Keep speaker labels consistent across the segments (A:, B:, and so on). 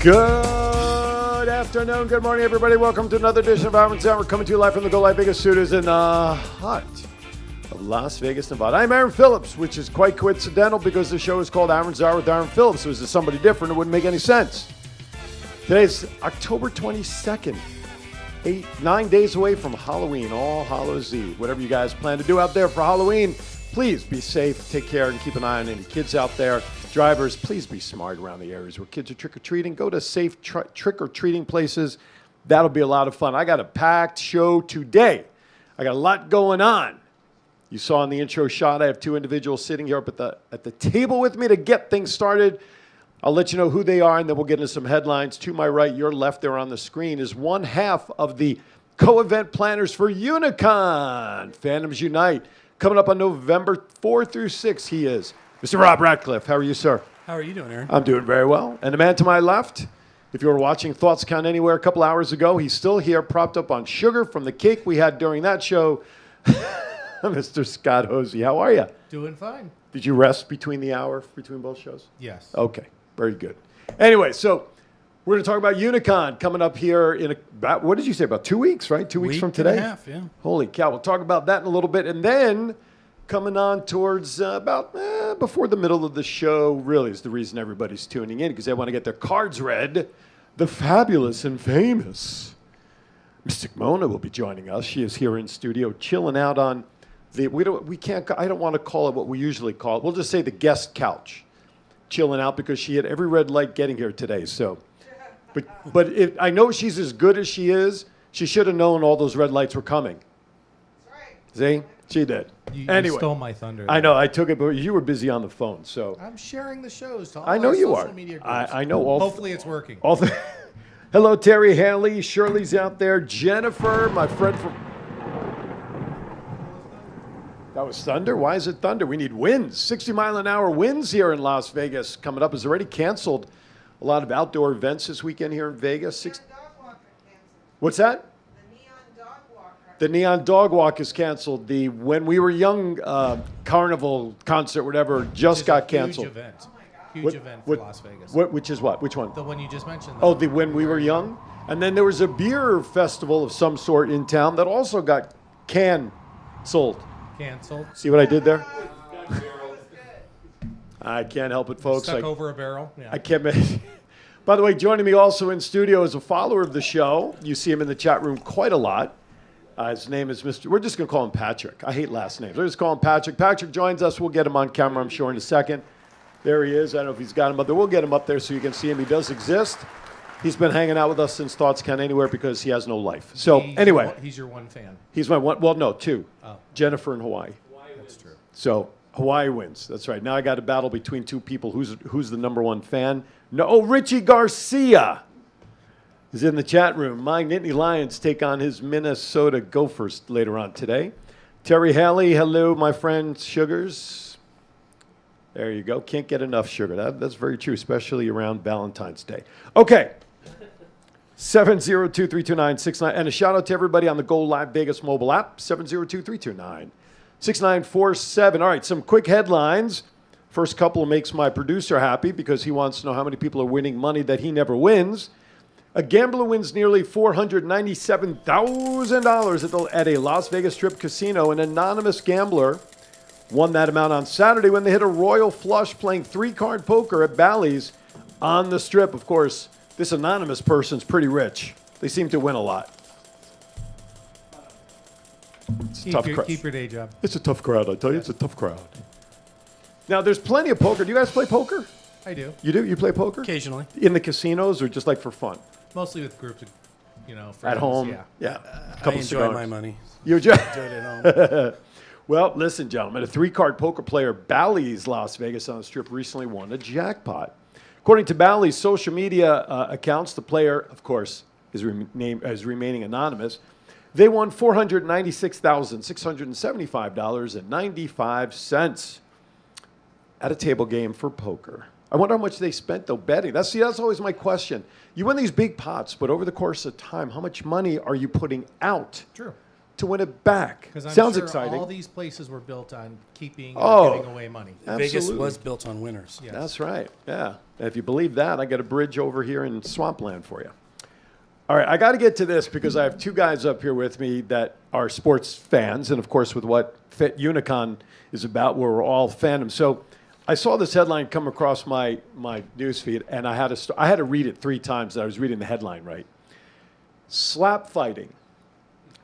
A: Good afternoon, good morning, everybody. Welcome to another edition of Aaron's Hour. We're coming to you live from the Go Live Vegas studios in the heart of Las Vegas, Nevada. I'm Aaron Phillips, which is quite coincidental because the show is called Aaron's Hour with Aaron Phillips. So is it somebody different? It wouldn't make any sense. Today's October 22nd, 9 days away from Halloween, All Hallows Eve. Whatever you guys plan to do out there for Halloween, please be safe, take care, and keep an eye on any kids out there. Drivers, please be smart around the areas where kids are trick-or-treating. Go to safe trick-or-treating places. That'll be a lot of fun. I got a packed show today. I got a lot going on. You saw in the intro shot, I have two individuals sitting here up at the table with me to get things started. I'll let you know who they are, and then we'll get into some headlines. To my right, your left there on the screen is one half of the co-event planners for Unicon. Phantoms Unite. Coming up on November 4 through 6, he is Mr. Rob Ratcliffe. How are you, sir?
B: How are you doing, Aaron?
A: I'm doing very well. And the man to my left, if you were watching Thoughts Count Anywhere a couple hours ago, he's still here, propped up on sugar from the cake we had during that show. Mr. Scott Hosey, how are you?
B: Doing fine.
A: Did you rest between both shows?
B: Yes.
A: Okay, very good. Anyway, so we're going to talk about Unicon coming up here in about, what did you say, about 2 weeks, right? 2 weeks from today?
B: Week and a half, yeah.
A: Holy cow. We'll talk about that in a little bit. And then coming on towards about before the middle of the show, really is the reason everybody's tuning in, because they want to get their cards read. The fabulous and famous Mystic Mona will be joining us. She is here in studio chilling out on I don't want to call it what we usually call it. We'll just say the guest couch. Chilling out because she had every red light getting here today. So, but I know she's as good as she is. She should have known all those red lights were coming.
C: That's right.
A: See? She did.
B: You stole my thunder.
A: I know. I took it, but you were busy on the phone. So
B: I'm sharing the shows to all
A: I know
B: our
A: you
B: social
A: are.
B: media groups.
A: I know.
B: Hopefully it's working.
A: Hello, Terry Haley. Shirley's out there. Jennifer, my friend from... That was thunder? Why is it thunder? We need winds. 60-mile-an-hour winds here in Las Vegas coming up. Has already canceled a lot of outdoor events this weekend here in Vegas. What's that?
C: The Neon Dog Walk.
A: The Neon Dog Walk is canceled. The When We Were Young carnival concert, whatever, just got canceled.
B: Huge event. Huge event for Las Vegas.
A: Which is what? Which one?
B: The one you just mentioned.
A: Oh, the When We Were Young? And then there was a beer festival of some sort in town that also got canceled.
B: Canceled.
A: See what I did there? I can't help it, folks.
B: Stuck over a barrel. Yeah.
A: I can't make. By the way, joining me also in studio is a follower of the show. You see him in the chat room quite a lot. His name is Mr. We're just going to call him Patrick. I hate last names. We're just call him Patrick. Patrick joins us. We'll get him on camera, I'm sure, in a second. There he is. I don't know if he's got him up there. We'll get him up there so you can see him. He does exist. He's been hanging out with us since Thoughts Count Anywhere because he has no life. So anyway.
B: He's your one fan.
A: He's my one. Well, no, two.
B: Oh.
A: Jennifer in Hawaii.
B: That's true.
A: So Hawaii wins. That's right. Now I got a battle between two people. Who's the number one fan? No, Richie Garcia is in the chat room. My Nittany Lions take on his Minnesota Gophers later on today. Terry Haley, hello, my friend Sugars. There you go. Can't get enough sugar. That's very true, especially around Valentine's Day. Okay. 702-329-69. And a shout out to everybody on the Go Live Vegas mobile app. 702-329-6947. All right, some quick headlines. First couple makes my producer happy because he wants to know how many people are winning money that he never wins. A gambler wins nearly $497,000 at a Las Vegas Strip casino. An anonymous gambler won that amount on Saturday when they hit a royal flush playing three-card poker at Bally's on the Strip. Of course, this anonymous person's pretty rich. They seem to win a lot. It's a tough crowd.
B: Keep your day job.
A: It's a tough crowd, I tell you. It's a tough crowd. Now, there's plenty of poker. Do you guys play poker?
B: I do.
A: You do? You play poker?
B: Occasionally.
A: In the casinos or just like for fun?
B: Mostly with groups of, friends.
A: At home?
B: Yeah.
A: I
D: enjoy my money.
A: You enjoy
D: Do it at home.
A: Well, listen, gentlemen. A three-card poker player, Bally's Las Vegas on the Strip, recently won a jackpot. According to Bally's social media accounts, the player, of course, is remaining anonymous. They won $496,675.95 at a table game for poker. I wonder how much they spent, though, betting. That's always my question. You win these big pots, but over the course of time, how much money are you putting out?
B: True.
A: to win it back.
B: Because I'm
A: Sounds
B: sure
A: exciting.
B: all these places were built on keeping
A: Oh.
B: and giving away money.
D: Vegas
A: Absolutely.
D: was built on winners.
B: Yes.
A: That's right. Yeah. And if you believe that, I got a bridge over here in Swampland for you. All right, I got to get to this because I have two guys up here with me that are sports fans, and of course, with what Fit Unicon is about, where we're all fandom. So, I saw this headline come across my newsfeed, and I had to read it 3 times. That I was reading the headline right. Slap fighting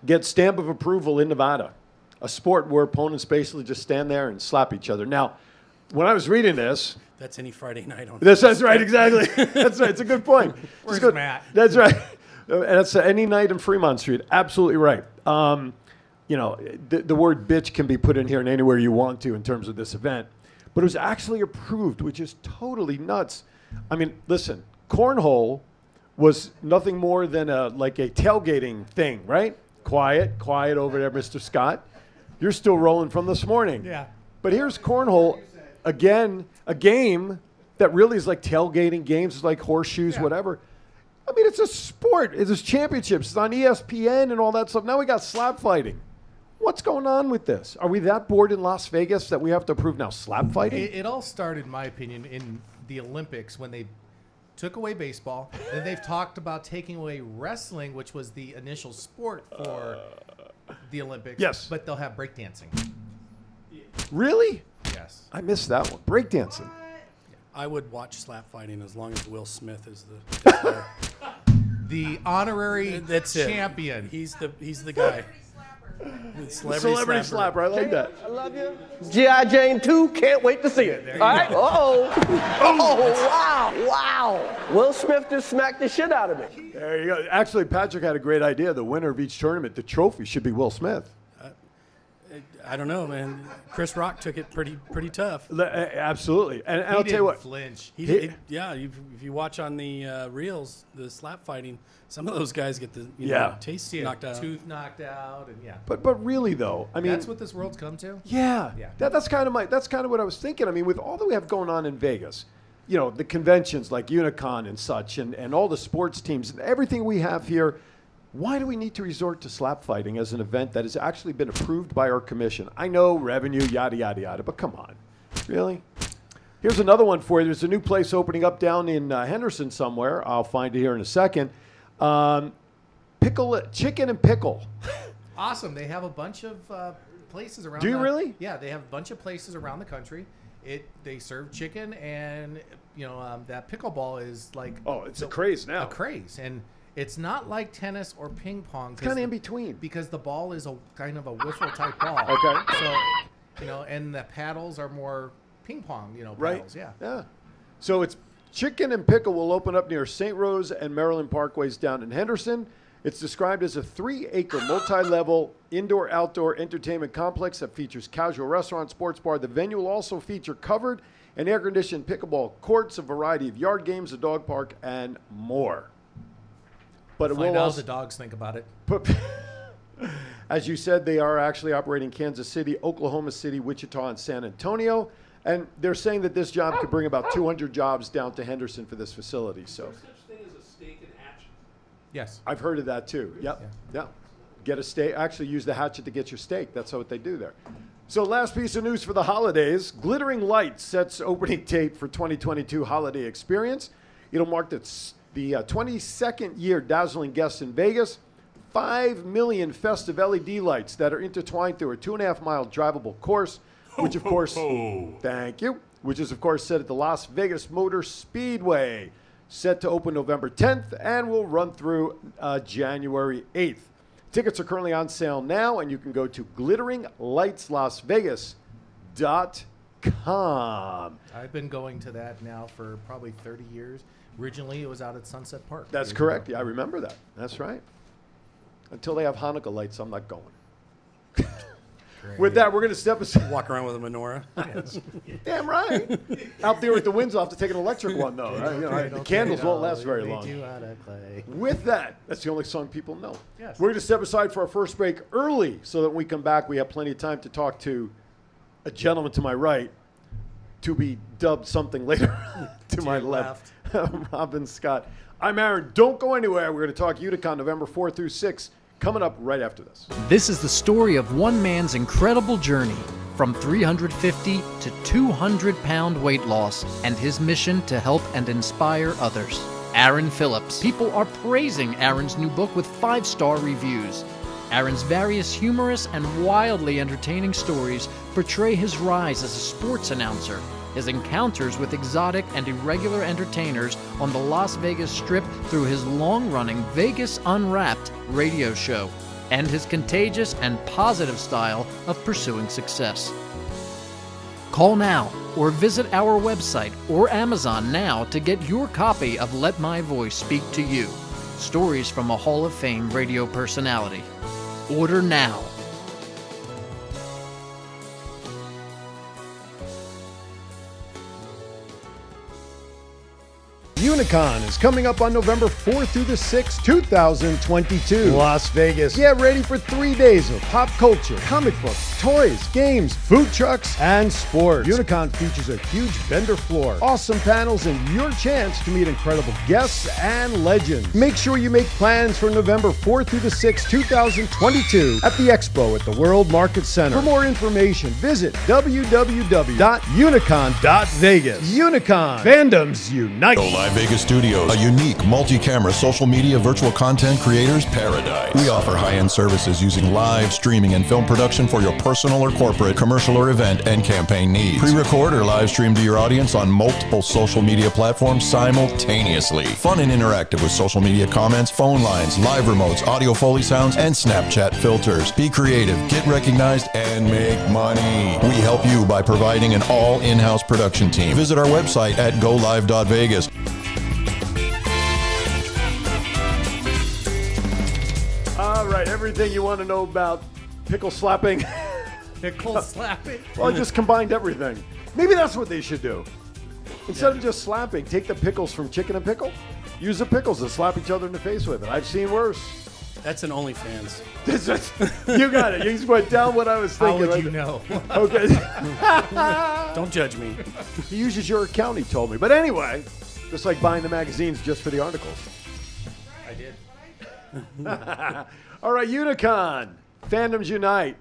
A: gets stamp of approval in Nevada, a sport where opponents basically just stand there and slap each other. Now, when I was reading this.
D: That's any Friday night on.
A: That's right, exactly. That's right. It's a good point.
B: Where's
A: It's good.
B: Matt?
A: That's right. And it's any night in Fremont Street. Absolutely right. You know, the word bitch can be put in here and anywhere you want to in terms of this event. But it was actually approved, which is totally nuts. I mean, listen, cornhole was nothing more than a tailgating thing, right? Quiet over there, Mr. Scott. You're still rolling from this morning.
B: Yeah.
A: But here's cornhole, again, a game that really is like tailgating games, it's like horseshoes, whatever. I mean, it's a sport. It's championships. It's on ESPN and all that stuff. Now we got slap fighting. What's going on with this? Are we that bored in Las Vegas that we have to approve now slap fighting?
B: It all started, in my opinion, in the Olympics when they took away baseball. Then they've talked about taking away wrestling, which was the initial sport for the Olympics.
A: Yes.
B: But they'll have breakdancing.
A: Really?
B: Yes.
A: I missed that one. Breakdancing.
D: I would watch slap fighting as long as Will Smith is the player.
B: The honorary
D: That's it.
B: champion.
D: He's the guy.
A: Celebrity slapper. I like that.
E: I love you. G.I. Jane 2, can't wait to see it. All right? Wow. Will Smith just smacked the shit out of me.
A: There you go. Actually, Patrick had a great idea. The winner of each tournament, the trophy should be Will Smith.
D: I don't know, man. Chris Rock took it pretty tough.
A: Absolutely. And
B: He
A: I'll tell
B: didn't
A: you what.
B: flinch.
D: If you watch on the reels, the slap fighting, some of those guys get the taste
B: See a
D: knocked out.
B: tooth knocked out, and yeah.
A: But really, though, I mean.
B: That's what this world's come to.
A: Yeah.
B: Yeah.
A: That's kind of what I was thinking. I mean, with all that we have going on in Vegas, you know, the conventions like Unicon and such, and all the sports teams and everything we have here, why do we need to resort to slap fighting as an event that has actually been approved by our commission? I know revenue, yada, yada, yada, but come on. Really? Here's another one for you. There's a new place opening up down in Henderson somewhere. I'll find it here in a second. Chicken and pickle.
B: Awesome. They have a bunch of places around.
A: Do you really?
B: Yeah, they have a bunch of places around the country. They serve chicken, and that pickleball is like
A: It's a craze now.
B: a craze, and it's not like tennis or ping pong.
A: It's kind of in between.
B: because the ball is a kind of a wiffle type ball.
A: Okay.
B: So and the paddles are more ping pong.
A: Right.
B: Paddles. Yeah.
A: Yeah. So it's Chicken and Pickle will open up near St. Rose and Maryland Parkways down in Henderson. It's described as a 3-acre multi-level indoor-outdoor entertainment complex that features casual restaurant, sports bar. The venue will also feature covered and air-conditioned pickleball courts, a variety of yard games, a dog park, and more. But it
B: Find
A: will
B: out
A: also
B: what the dogs think about it.
A: as you said, they are actually operating Kansas City, Oklahoma City, Wichita, and San Antonio. And they're saying that this job could bring about 200 jobs down to Henderson for this facility. So
F: Such thing as a steak and hatchet.
B: Yes.
A: I've heard of that too. Yep. Get a steak. Actually, use the hatchet to get your steak. That's what they do there. So last piece of news for the holidays. Glittering Lights sets opening date for 2022 holiday experience. It'll mark the 22nd year dazzling guests in Vegas. 5 million festive LED lights that are intertwined through a 2.5-mile drivable course, which of course, thank you, which is of course set at the Las Vegas Motor Speedway, set to open November 10th and will run through January 8th. Tickets are currently on sale now, and you can go to glitteringlightslasvegas.com.
B: I've been going to that now for probably 30 years. Originally, it was out at Sunset Park.
A: That's
B: years
A: correct.
B: ago.
A: Yeah, I remember that. That's right. Until they have Hanukkah lights, I'm not going. With that, we're going to step aside.
D: Walk around with a menorah.
A: Damn right. Out there with the winds off to take an electric one, though. Right? The candles won't last very long. With that, that's the only song people know.
B: Yes.
A: We're going to step aside for our first break early so that when we come back, we have plenty of time to talk to a gentleman to my right, to be dubbed something later to my
B: your
A: left. Robin Scott. I'm Aaron. Don't go anywhere. We're going to talk Uticon November 4th through 6th. coming up right after this.
G: This is the story of one man's incredible journey from 350 to 200-pound weight loss and his mission to help and inspire others. Aaron Phillips. People are praising Aaron's new book with 5-star reviews. Aaron's various humorous and wildly entertaining stories portray his rise as a sports announcer, his encounters with exotic and irregular entertainers on the Las Vegas Strip through his long-running Vegas Unwrapped radio show, and his contagious and positive style of pursuing success. Call now or visit our website or Amazon now to get your copy of Let My Voice Speak to You, stories from a Hall of Fame radio personality. Order now.
A: Unicon is coming up on November 4th through the 6th, 2022. Las Vegas. Get ready for 3 days of pop culture, comic books, toys, games, food trucks, and sports. Unicon features a huge vendor floor, awesome panels, and your chance to meet incredible guests and legends. Make sure you make plans for November 4th through the 6th, 2022 at the Expo at the World Market Center. For more information, visit www.unicon.vegas. Unicon. Fandoms unite.
H: Go Live Vegas Studios, a unique multi-camera social media virtual content creators paradise. We offer high-end services using live streaming and film production for your personal or corporate, commercial or event and campaign needs. Pre-record or live stream to your audience on multiple social media platforms simultaneously. Fun and interactive with social media comments, phone lines, live remotes, audio Foley sounds, and Snapchat filters. Be creative, get recognized, and make money. We help you by providing an all in-house production team. Visit our website at golive.vegas.
A: All right, everything you want to know about pickle slapping.
B: Pickle slapping.
A: Well, I just combined everything. Maybe that's what they should do. Instead of just slapping, take the pickles from Chicken and Pickle. Use the pickles and slap each other in the face with it. I've seen worse.
D: That's an OnlyFans.
A: You got it. You just went down what I was
B: How
A: thinking.
B: would you know?
A: Okay.
D: Don't judge me.
A: He uses your account, he told me. But anyway, just like buying the magazines just for the articles.
B: I did.
A: All right, Unicon. Fandoms Unite.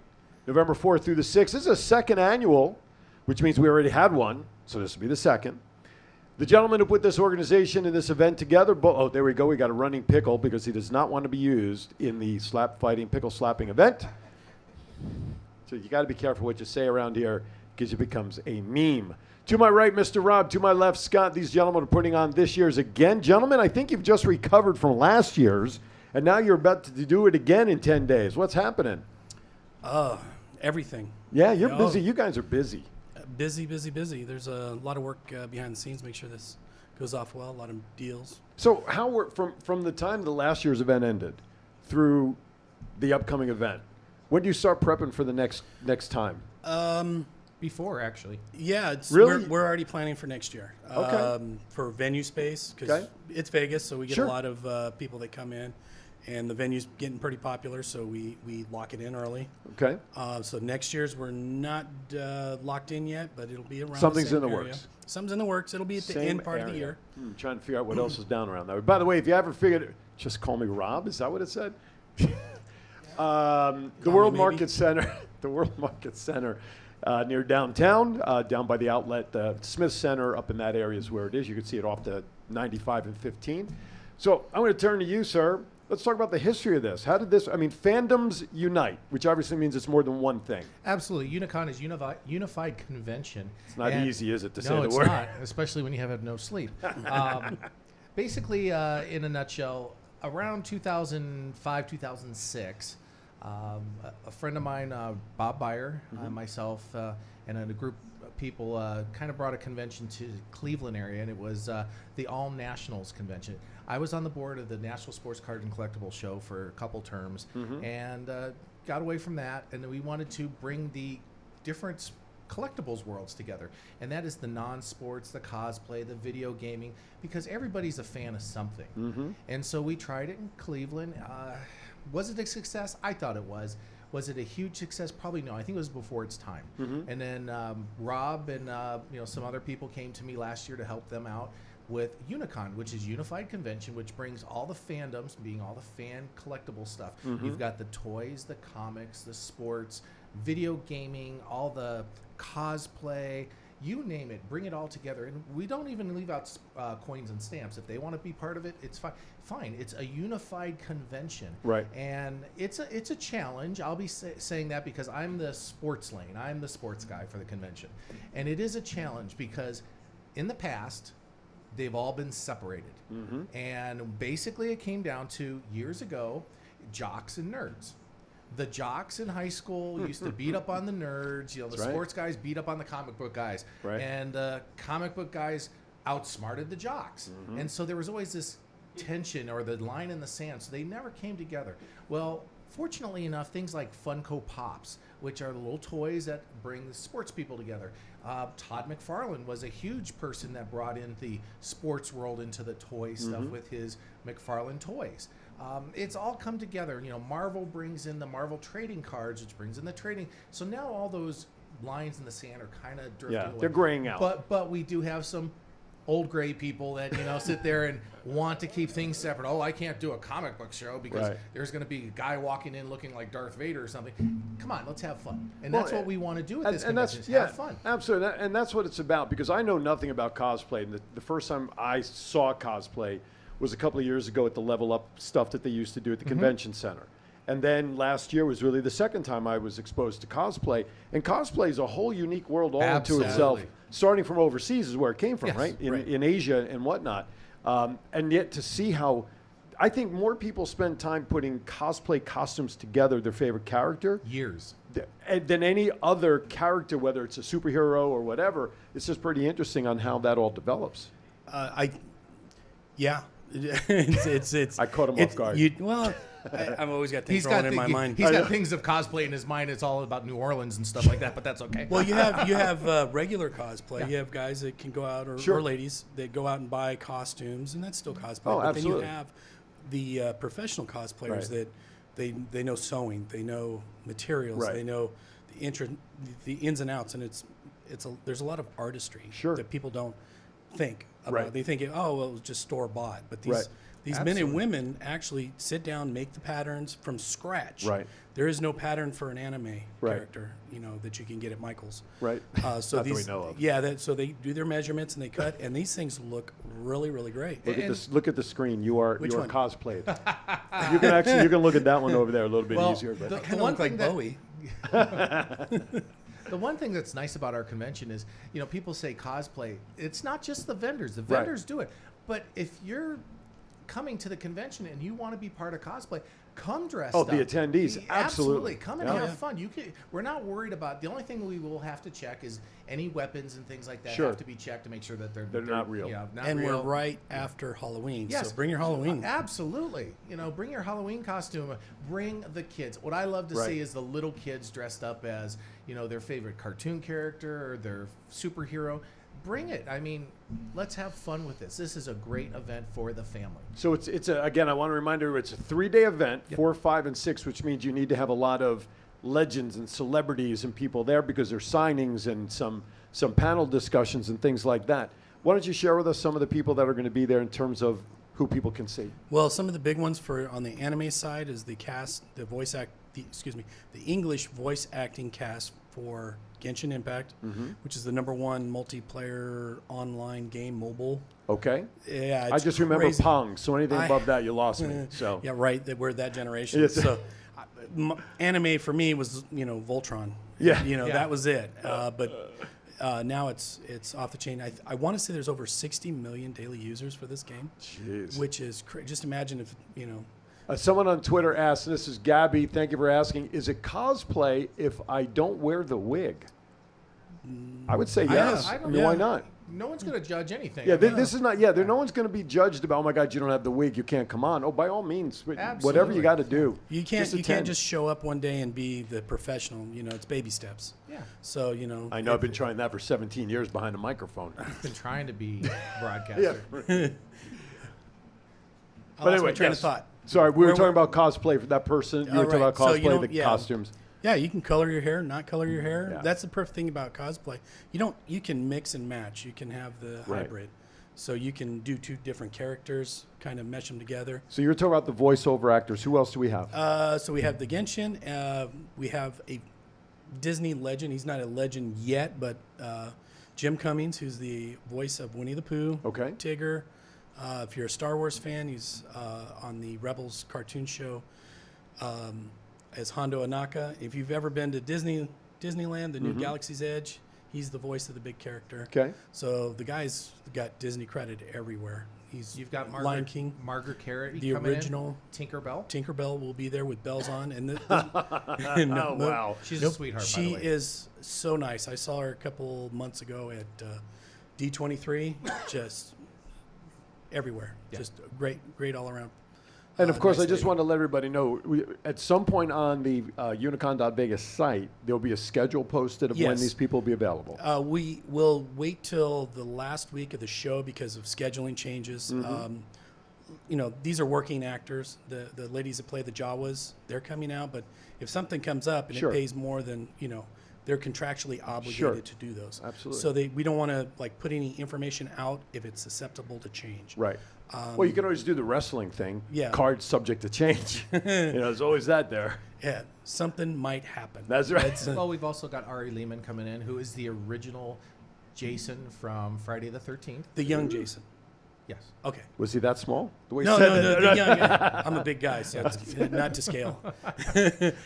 A: November 4th through the 6th. This is a second annual, which means we already had one, so this will be the second. The gentleman who put this organization and this event together, oh, there we go. We got a running pickle because he does not want to be used in the slap fighting, pickle slapping event. So you got to be careful what you say around here because it becomes a meme. To my right, Mr. Rob. To my left, Scott. These gentlemen are putting on this year's again. Gentlemen, I think you've just recovered from last year's, and now you're about to do it again in 10 days. What's happening?
D: Everything.
A: Yeah, you're busy. You guys are busy.
D: Busy. There's a lot of work behind the scenes. Make sure this goes off well. A lot of deals.
A: So how were from the time the last year's event ended through the upcoming event? When do you start prepping for the next time?
B: Before, actually.
D: Yeah,
A: Really?
D: we're already planning for next year.
A: Okay.
D: For venue space because
A: Okay.
D: it's Vegas, so we get
A: Sure.
D: a lot of people that come in, and the venue's getting pretty popular, so we lock it in early.
A: Okay.
D: So next year's we're not locked in yet, but it'll be around.
A: Something's
D: the
A: in
D: same
A: the
D: area.
A: works.
D: Something's in the works. It'll be at the
A: Same
D: end part of the
A: area.
D: year.
A: Trying to figure out what else is down around there. By the way, if you haven't figured it, just call me Rob. Is that what it said? The World
D: maybe.
A: Market Center. The World Market Center near downtown, down by the outlet, Smith Center, up in that area is where it is. You can see it off the 95 and 15. So I'm going to turn to you, sir. Let's talk about the history of this. How did this, Fandoms Unite, which obviously means it's more than one thing.
B: Absolutely. Unicon is unified convention.
A: It's not easy, is it, to say
B: no,
A: the
B: it's
A: word?
B: not, especially when you have had no sleep. Basically, in a nutshell, around 2005, 2006, a friend of mine, Bob Beyer, myself, and a group of people kind of brought a convention to the Cleveland area, and it was the All Nationals convention. I was on the board of the National Sports Card and Collectible Show for a couple terms, and got away from that, and then we wanted to bring the different collectibles worlds together, and that is the non-sports, the cosplay, the video gaming, because everybody's a fan of something. And so we tried it in Cleveland. Was it a success? I thought it was. Was it a huge success? Probably no. I think it was before its time. And then Rob and some other people came to me last year to help them out. with Unicon, which is Unified Convention, which brings all the fandoms, being all the fan collectible stuff. You've got the toys, the comics, the sports, video gaming, all the cosplay, you name it, bring it all together. And we don't even leave out coins and stamps. If they want to be part of it, it's fine. It's a unified convention.
A: Right.
B: And it's a challenge. I'll be saying that because I'm the sports lane. I'm the sports guy for the convention. And it is a challenge because in the past, they've all been separated. And basically it came down to, years ago, jocks and nerds. The jocks in high school used to beat up on the nerds. You know, the sports guys beat up on the comic book guys. And the comic book guys outsmarted the jocks. And so there was always this tension or the line in the sand. So they never came together. Well, fortunately enough, things like Funko Pops, which are the little toys that bring the sports people together. Todd McFarlane was a huge person that brought in the sports world into the toy stuff with his McFarlane toys. It's all come together. You know, Marvel brings in the Marvel trading cards, which brings in the trading. So now all those lines in the sand are kind of drifting away.
A: They're graying out.
B: But we do have some old gray people that, you know, sit there and want to keep things separate. Oh, I can't do a comic book show because there's going to be a guy walking in looking like Darth Vader or something. Come on, let's have fun. And that's what we want to do with this convention, is have fun.
A: Absolutely. And that's what it's about, because I know nothing about cosplay. And the first time I saw cosplay was a couple of years ago at the Level Up stuff that they used to do at the convention center. And then last year was really the second time I was exposed to cosplay. And cosplay is a whole unique world all unto itself. Starting from overseas is where it came from, right? In Asia and whatnot. And yet to see how, I think more people spend time putting cosplay costumes together, their favorite character.
B: Years.
A: Than any other character, whether it's a superhero or whatever. It's just pretty interesting on how that all develops.
D: It's
A: I caught him off guard.
D: I've always got things rolling in my mind.
B: He's got things of cosplay in his mind. It's all about New Orleans and stuff like that, but that's okay.
D: Well, you have regular cosplay. You have guys that can go out, or ladies that go out and buy costumes, and that's still cosplay. But
A: absolutely.
D: then you have the professional cosplayers that they know sewing, they know materials, they know the ins and outs, and there's a lot of artistry that people don't think about. They think, oh, well, it was just store bought, but these men and women actually sit down, make the patterns from scratch. There is no pattern for an anime character, you know, that you can get at Michael's. So
A: Not that we know of.
D: Yeah, so they do their measurements and they cut, and these things look really, really great.
A: Look at this. Look at the screen. You are cosplayed. You can look at that one over there a little bit easier. But
D: I kind of look like Bowie.
B: The one thing that's nice about our convention is, you know, people say cosplay. It's not just the vendors. The vendors do it. But if you're coming to the convention and you want to be part of cosplay, come dressed up.
A: The attendees, absolutely.
B: Come and have fun. We're not worried about, the only thing we will have to check is any weapons and things like that have to be checked to make sure that they're
A: not real.
D: We're right after Halloween, so bring your Halloween.
B: Absolutely. You know, bring your Halloween costume. Bring the kids. What I love to see is the little kids dressed up as, you know, their favorite cartoon character or their superhero. Bring it. I mean, let's have fun with this. This is a great event for the family. So
A: again, I want to remind everyone, it's a 3-day event, 4, 5, and 6, which means you need to have a lot of legends and celebrities and people there because there's signings and some panel discussions and things like that. Why don't you share with us some of the people that are going to be there in terms of who people can see?
D: Well, some of the big ones on the anime side is the cast, the English voice acting cast for Genshin Impact, which is the #1 multiplayer online game mobile.
A: Okay.
D: Yeah,
A: I just remember
D: crazy.
A: Pong. So anything above that, you lost me. So
D: yeah, right. We're that generation. So anime for me was, you know, Voltron. That was it. But now it's off the chain. I want to say there's over 60 million daily users for this game.
A: Jeez.
D: Which is just imagine if, you know.
A: Someone on Twitter asked, and this is Gabby, thank you for asking, is it cosplay if I don't wear the wig? I would say yes. I mean, why not?
B: No one's going to judge anything.
A: Yeah, this is not, no one's going to be judged about, oh my God, you don't have the wig, you can't come on. Oh, by all means, whatever you got to do.
D: You can't just show up one day and be the professional. You know, it's baby steps.
B: Yeah.
D: So, you know.
A: I know, I've been trying that for 17 years behind a microphone.
B: I've been trying to be broadcaster.
A: But anyway,
D: train of thought.
A: Sorry, we were talking about cosplay for that person. You were talking about cosplay, the costumes.
D: Yeah, you can color your hair, not color your hair. Yeah. That's the perfect thing about cosplay. You can mix and match. You can have the hybrid. So you can do two different characters, kind of mesh them together.
A: So you're talking about the voiceover actors. Who else do we have?
D: So we have the Genshin. We have a Disney legend. He's not a legend yet, but Jim Cummings, who's the voice of Winnie the Pooh,
A: Okay.
D: Tigger. If you're a Star Wars fan, he's on the Rebels cartoon show as Hondo Anaka. If you've ever been to Disneyland, the new Galaxy's Edge, he's the voice of the big character.
A: Okay.
D: So the guy's got Disney credit everywhere.
B: You've got
D: Lion King,
B: Margaret Carey,
D: the
B: coming
D: original
B: in. Tinkerbell.
D: Tinkerbell will be there with bells on, and
A: Oh, wow.
B: She's a sweetheart. By the
D: she
B: way.
D: is so nice. I saw her a couple months ago at D23, just everywhere, just great all around.
A: And of course,
D: nice
A: I just
D: lady.
A: want to let everybody know, at some point on the Unicon.Vegas site, there'll be a schedule posted of when
D: Yes.
A: these people will be available.
D: We will wait till the last week of the show because of scheduling changes. These are working actors. The ladies that play the Jawas, they're coming out. But if something comes up and
A: Sure.
D: it pays more than, they're contractually obligated
A: Sure.
D: to do those.
A: Absolutely.
D: So we don't want to put any information out if it's susceptible to change.
A: Right. Well, you can always do the wrestling thing.
D: Yeah.
A: Cards subject to change. There's always that there.
D: Yeah, something might happen.
A: That's right.
B: Well, we've also got Ari Lehman coming in, who is the original Jason from Friday the 13th.
D: The young Jason.
B: Yes.
D: Okay.
A: Was he that small? The way he
D: No,
A: said
D: no,
A: that.
D: the young. I'm a big guy, so it's not to scale.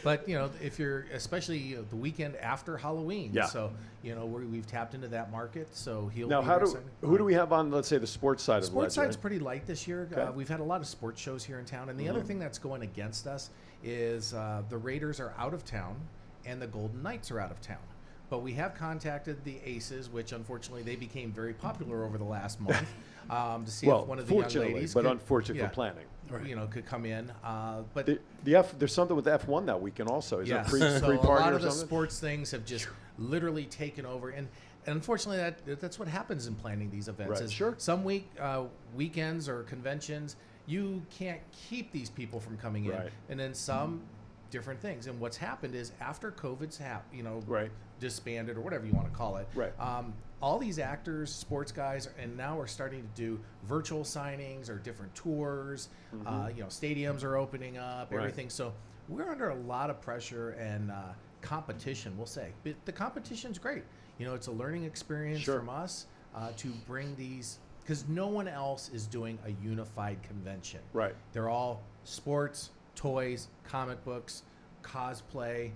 B: But if you're especially the weekend after Halloween,
A: Yeah.
B: so we've tapped into that market. So he'll
A: Now,
B: be
A: how
B: there
A: do
B: Sunday.
A: who do we have on? Let's say the sports side of
B: Sports
A: Legend?
B: side's pretty light this year.
A: Okay.
B: We've had a lot of sports shows here in town, and the other thing that's going against us is the Raiders are out of town and the Golden Knights are out of town. But we have contacted the Aces, which unfortunately they became very popular over the last month, to see
A: Well,
B: if one of the young
A: fortunately,
B: ladies,
A: but
B: could,
A: unfortunate
B: yeah,
A: for planning.
B: could come in. But
A: There's something with F1 that weekend also. Is
B: yes,
A: that
B: so a
A: pre-party
B: lot
A: or
B: of the
A: something?
B: sports things have just literally taken over, and unfortunately that's what happens in planning these events.
A: Right,
B: Is
A: sure.
B: Some weekends or conventions you can't keep these people from coming in,
A: Right.
B: and then some different things. And what's happened is after COVID's
A: Right.
B: disbanded or whatever you want to call it,
A: Right.
B: all these actors, sports guys, and now we're starting to do virtual signings or different tours. Stadiums are opening up,
A: Right.
B: everything. So we're under a lot of pressure and competition, we'll say. But the competition's great. It's a learning experience
A: Sure.
B: from us to bring these, because no one else is doing a unified convention.
A: Right.
B: They're all sports, toys, comic books, cosplay,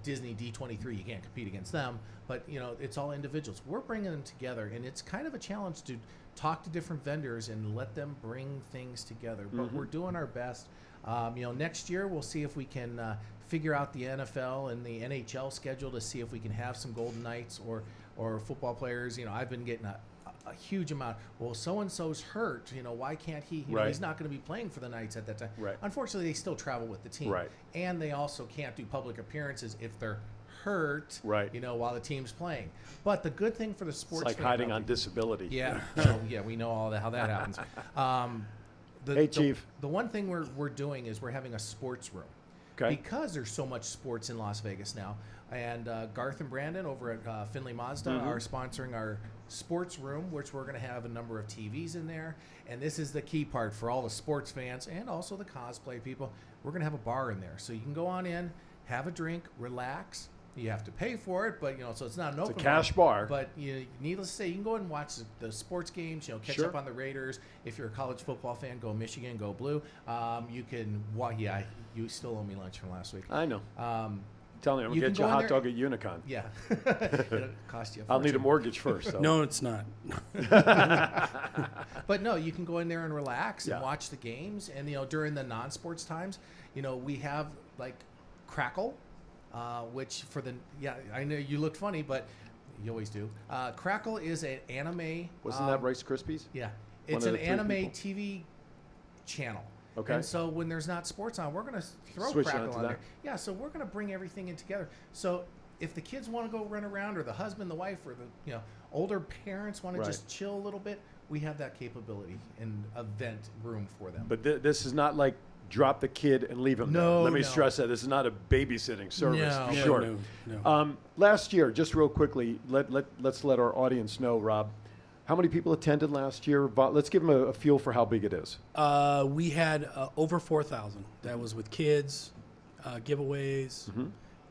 B: Disney D23, you can't compete against them, but it's all individuals. We're bringing them together, and it's kind of a challenge to talk to different vendors and let them bring things together. But we're doing our best. Next year we'll see if we can figure out the NFL and the NHL schedule to see if we can have some Golden Knights or football players. I've been getting a huge amount. Well, so and so's hurt. Why can't he?
A: Right.
B: He's not going to be playing for the Knights at that time.
A: Right.
B: Unfortunately, they still travel with the team.
A: Right.
B: And they also can't do public appearances if they're hurt.
A: Right.
B: While the team's playing. But the good thing for the sports,
A: It's like
B: fan
A: hiding
B: out
A: on disability.
B: yeah. So, yeah, we know all that how that happens.
A: Hey, Chief.
B: The one thing we're doing is we're having a sports room.
A: Okay.
B: Because there's so much sports in Las Vegas now. And Garth and Brandon over at Finley Mazda are sponsoring our sports room, which we're going to have a number of TVs in there. And this is the key part for all the sports fans and also the cosplay people. We're going to have a bar in there. So you can go on in, have a drink, relax. You have to pay for it, but so it's not an open
A: cash bar.
B: But needless to say, you can go and watch the sports games. Catch
A: Sure.
B: up on the Raiders. If you're a college football fan, go Michigan, go Blue. You can. Yeah, you still owe me lunch from last week.
A: I know. Tell me, I'm
B: you
A: going to get
B: can
A: you a
B: go in
A: hot
B: there-
A: dog at Unicon.
B: Yeah, it'll cost you.
A: I'll need a mortgage first. So.
D: No, it's not.
B: But no, you can go in there and relax
A: Yeah.
B: and watch the games. And during the non-sports times, we have like Crackle, which I know you look funny, but you always do. Crackle is an anime.
A: Wasn't that Rice Krispies?
B: Yeah,
A: One
B: it's
A: of
B: an
A: the three
B: anime
A: people?
B: TV channel.
A: Okay.
B: And so when there's not sports on, we're going to throw
A: Switch
B: Crackle
A: onto
B: on
A: that.
B: there. Yeah, so we're going to bring everything in together. So if the kids want to go run around, or the husband, the wife, or the older parents want to
A: Right.
B: just chill a little bit, we have that capability and event room for them.
A: But this is not like drop the kid and leave him
B: No,
A: there. Let me
B: no.
A: stress that. This is not a babysitting service.
B: No.
A: For
B: No,
A: sure.
D: no.
A: Last year, just real quickly, let's let our audience know, Rob, How many people attended last year? Let's give them a feel for how big it is.
D: We had over 4,000. That was with kids, giveaways,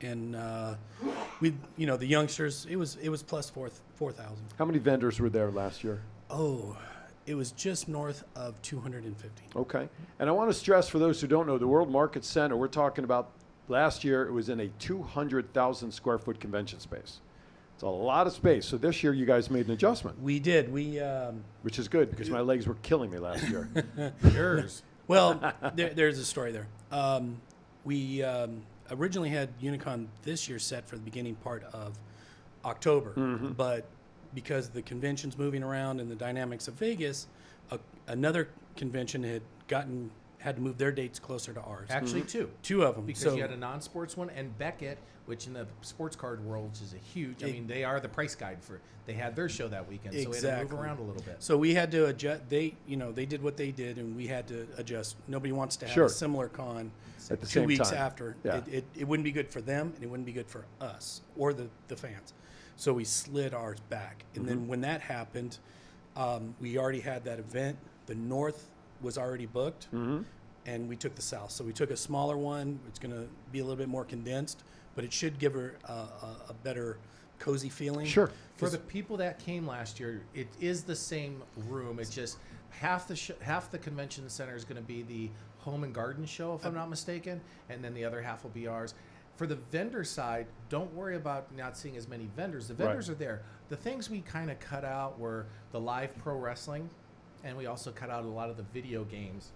D: and the youngsters. It was plus 4,000.
A: How many vendors were there last year?
D: Oh, it was just north of 250.
A: Okay. And I want to stress for those who don't know, the World Market Center, we're talking about last year, it was in a 200,000 square foot convention space. It's a lot of space. So this year you guys made an adjustment.
D: We did.
A: Which is good because my legs were killing me last year.
B: Yours.
D: Well, there's a story there. We originally had Unicon this year set for the beginning part of October, but because the convention's moving around and the dynamics of Vegas, another convention had to move their dates closer to ours.
B: Actually,
D: two of them.
B: Because you had a non-sports one and Beckett, which in the sports card world is a huge. I mean, they are the price guide for. They had their show that weekend, so we had to move around a little bit.
D: So we had to adjust. They did what they did, and we had to adjust. Nobody wants to have a similar con
A: at the
D: 2
A: same
D: weeks
A: time.
D: after.
A: Yeah.
D: It wouldn't be good for them, and it wouldn't be good for us or the fans. So we slid ours back, and then when that happened, we already had that event. The north was already booked. And we took the south. So we took a smaller one. It's going to be a little bit more condensed, but it should give her a better cozy feeling.
A: Sure.
B: For the people that came last year, it is the same room. It's just half the convention center is going to be the home and garden show, if I'm not mistaken, and then the other half will be ours. For the vendor side, don't worry about not seeing as many vendors. The vendors are there. The things we kind of cut out were the live pro wrestling, and we also cut out a lot of the video games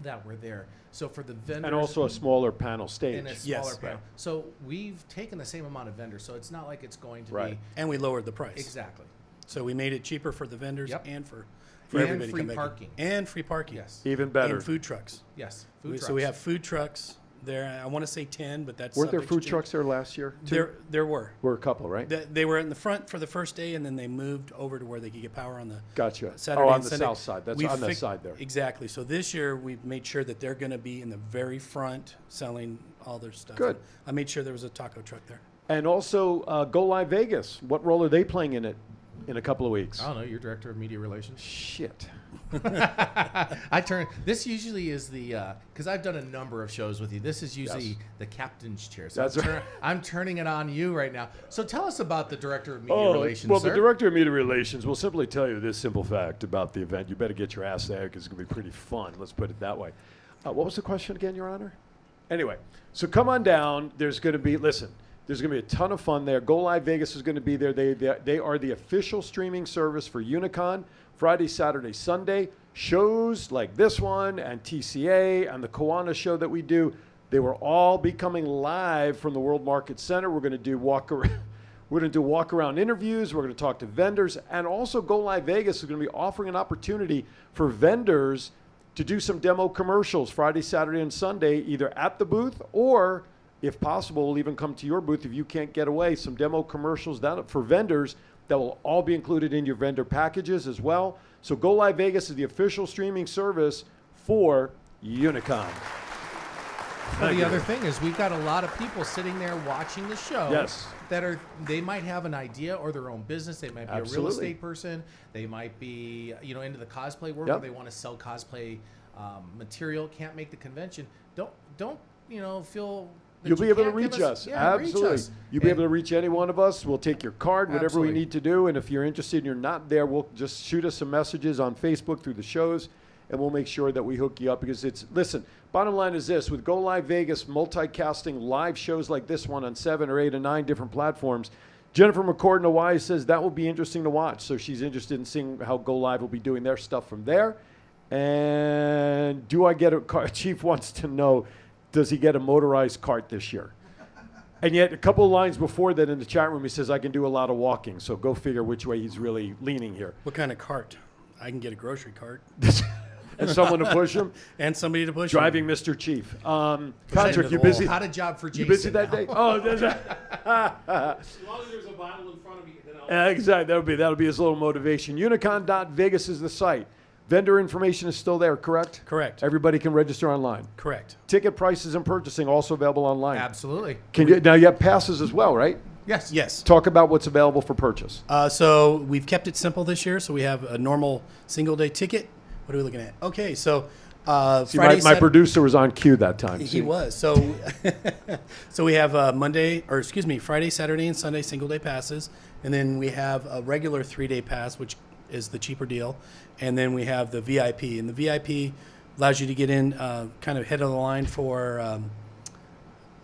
B: that were there. So for the vendors,
A: And also a smaller panel stage.
B: and a smaller panel. So we've taken the same amount of vendors, so it's not like it's going to be
D: And we lowered the price.
B: exactly.
D: So we made it cheaper for the vendors
B: Yep.
D: and for
B: And
D: everybody to
B: free
D: come back in.
B: parking.
D: And free parking.
B: Yes.
A: Even better.
D: And food trucks.
B: Yes.
D: So we have food trucks there. I want to say 10, but that's
A: Weren't there
D: subject to
A: food
D: change.
A: trucks there last year? too?
D: There were.
A: Were a couple, right?
D: They were in the front for the first day, and then they moved over to where they could get power on the
A: Gotcha.
D: Saturday
A: on
D: and
A: the
D: Sunday.
A: south side. That's on that side there.
D: Exactly. So this year we've made sure that they're going to be in the very front selling all their stuff.
A: Good.
D: I made sure there was a taco truck there.
A: And also, Go Live Vegas. What role are they playing in it in a couple of weeks?
B: I don't know. You're director of media relations.
A: Shit.
B: This usually is the because I've done a number of shows with you. This is usually the captain's chair. So
A: That's right.
B: I'm turning it on you right now. So tell us about the director of media relations.
A: Well,
B: sir.
A: the director of media relations will simply tell you this simple fact about the event. You better get your ass there because it's going to be pretty fun. Let's put it that way. What was the question again, Your Honor? Anyway, so come on down. There's going to be, listen, there's going to be a ton of fun there. Go Live Vegas is going to be there. They are the official streaming service for Unicon. Friday, Saturday, Sunday. Shows like this one and TCA and the Koana show that we do, they will all be coming live from the World Market Center. We're going to do walk around interviews. We're going to talk to vendors, and also Go Live Vegas is going to be offering an opportunity for vendors to do some demo commercials Friday, Saturday, and Sunday, either at the booth or, if possible, we'll even come to your booth if you can't get away. Some demo commercials down for vendors that will all be included in your vendor packages as well. So Go Live Vegas is the official streaming service for Unicon.
B: Well, the other thing is we've got a lot of people sitting there watching the show.
A: Yes.
B: They might have an idea or their own business. They might be a real
A: Absolutely.
B: estate person. They might be, into the cosplay world
A: Yep.
B: where they want to sell cosplay material. Can't make the convention. Don't feel. that
A: You'll
B: you
A: be able to
B: can't give
A: reach us.
B: Yeah,
A: Absolutely.
B: reach us.
A: You'll be
B: And-
A: able to reach any one of us. We'll take your card, whatever we
B: Absolutely.
A: need to do. And if you're interested and you're not there, we'll just shoot us some messages on Facebook through the shows, and we'll make sure that we hook you up because listen, bottom line is this. With Go Live Vegas multicasting live shows like this one on 7 or 8 or 9 different platforms, Jennifer McCord in Hawaii says that will be interesting to watch. So she's interested in seeing how Go Live will be doing their stuff from there. And do I get a cart? Chief wants to know, does he get a motorized cart this year? And yet, a couple of lines before that in the chat room, he says, I can do a lot of walking. So go figure which way he's really leaning here.
D: What kind of cart? I can get a grocery cart.
A: And someone to push him.
D: And somebody to push
A: Driving
D: him.
A: Mr. Chief. Patrick, you
D: the
A: busy?
B: Got a job for Jason.
A: You busy that
B: now.
A: day? Oh, there's
F: As long as there's a bottle in front of you, then I'll.
A: exactly. That'll be his little motivation. Unicon.Vegas is the site. Vendor information is still there, correct?
D: Correct.
A: Everybody can register online.
D: Correct.
A: Ticket prices and purchasing also available online.
B: Absolutely.
A: Now you have passes as well, right?
B: Yes.
D: Yes.
A: Talk about what's available for purchase.
D: So we've kept it simple this year. So we have a normal single-day ticket. What are we looking at? Okay, so
A: See,
D: Friday,
A: my producer was on cue that time.
D: He was. So so we have Friday, Saturday, and Sunday single-day passes. And then we have a regular 3-day pass, which is the cheaper deal. And then we have the VIP. And the VIP allows you to get in kind of head of the line for